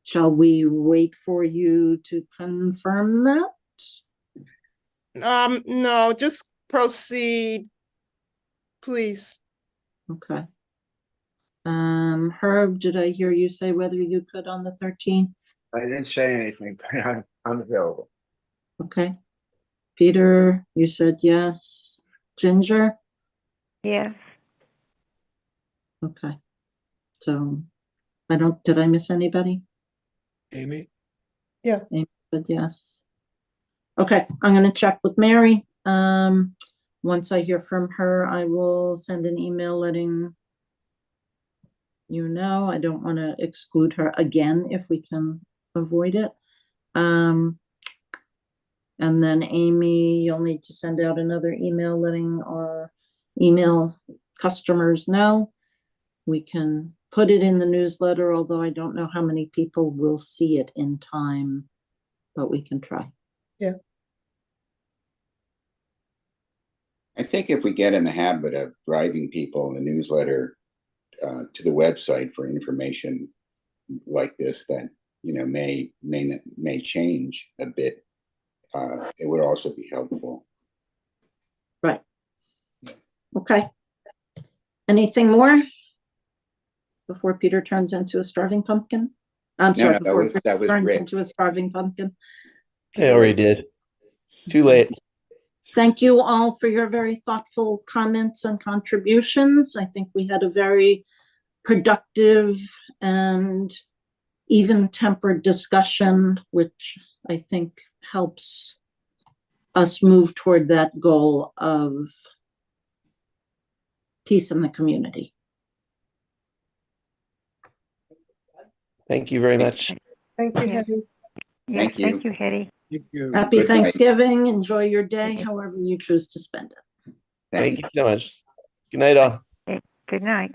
Shall we wait for you to confirm that? No, just proceed, please. Okay. Herb, did I hear you say whether you could on the 13th? I didn't say anything, but I'm available. Okay. Peter, you said yes. Ginger? Yes. Okay. So did I miss anybody? Amy? Amy said yes. Okay, I'm gonna check with Mary. Once I hear from her, I will send an email letting you know. I don't want to exclude her again if we can avoid it. And then Amy, you'll need to send out another email letting our email customers know. We can put it in the newsletter, although I don't know how many people will see it in time, but we can try. I think if we get in the habit of driving people in the newsletter to the website for information like this, that may change a bit, it would also be helpful. Right. Okay. Anything more before Peter turns into a starving pumpkin? I'm sorry, No, before that was Peter turns Rick. into a starving pumpkin. I already did. Too late. Thank you all for your very thoughtful comments and contributions. I think we had a very productive and even-tempered discussion, which I think helps us move toward that goal of peace in the community. Thank you very much. Thank you, Yeah. Hetty. Yeah, Thank you. thank you, Hetty. Thank you. Happy Good night. Thanksgiving. Enjoy your day, however you choose to spend it. Thank you so much. Good night, all. Good night.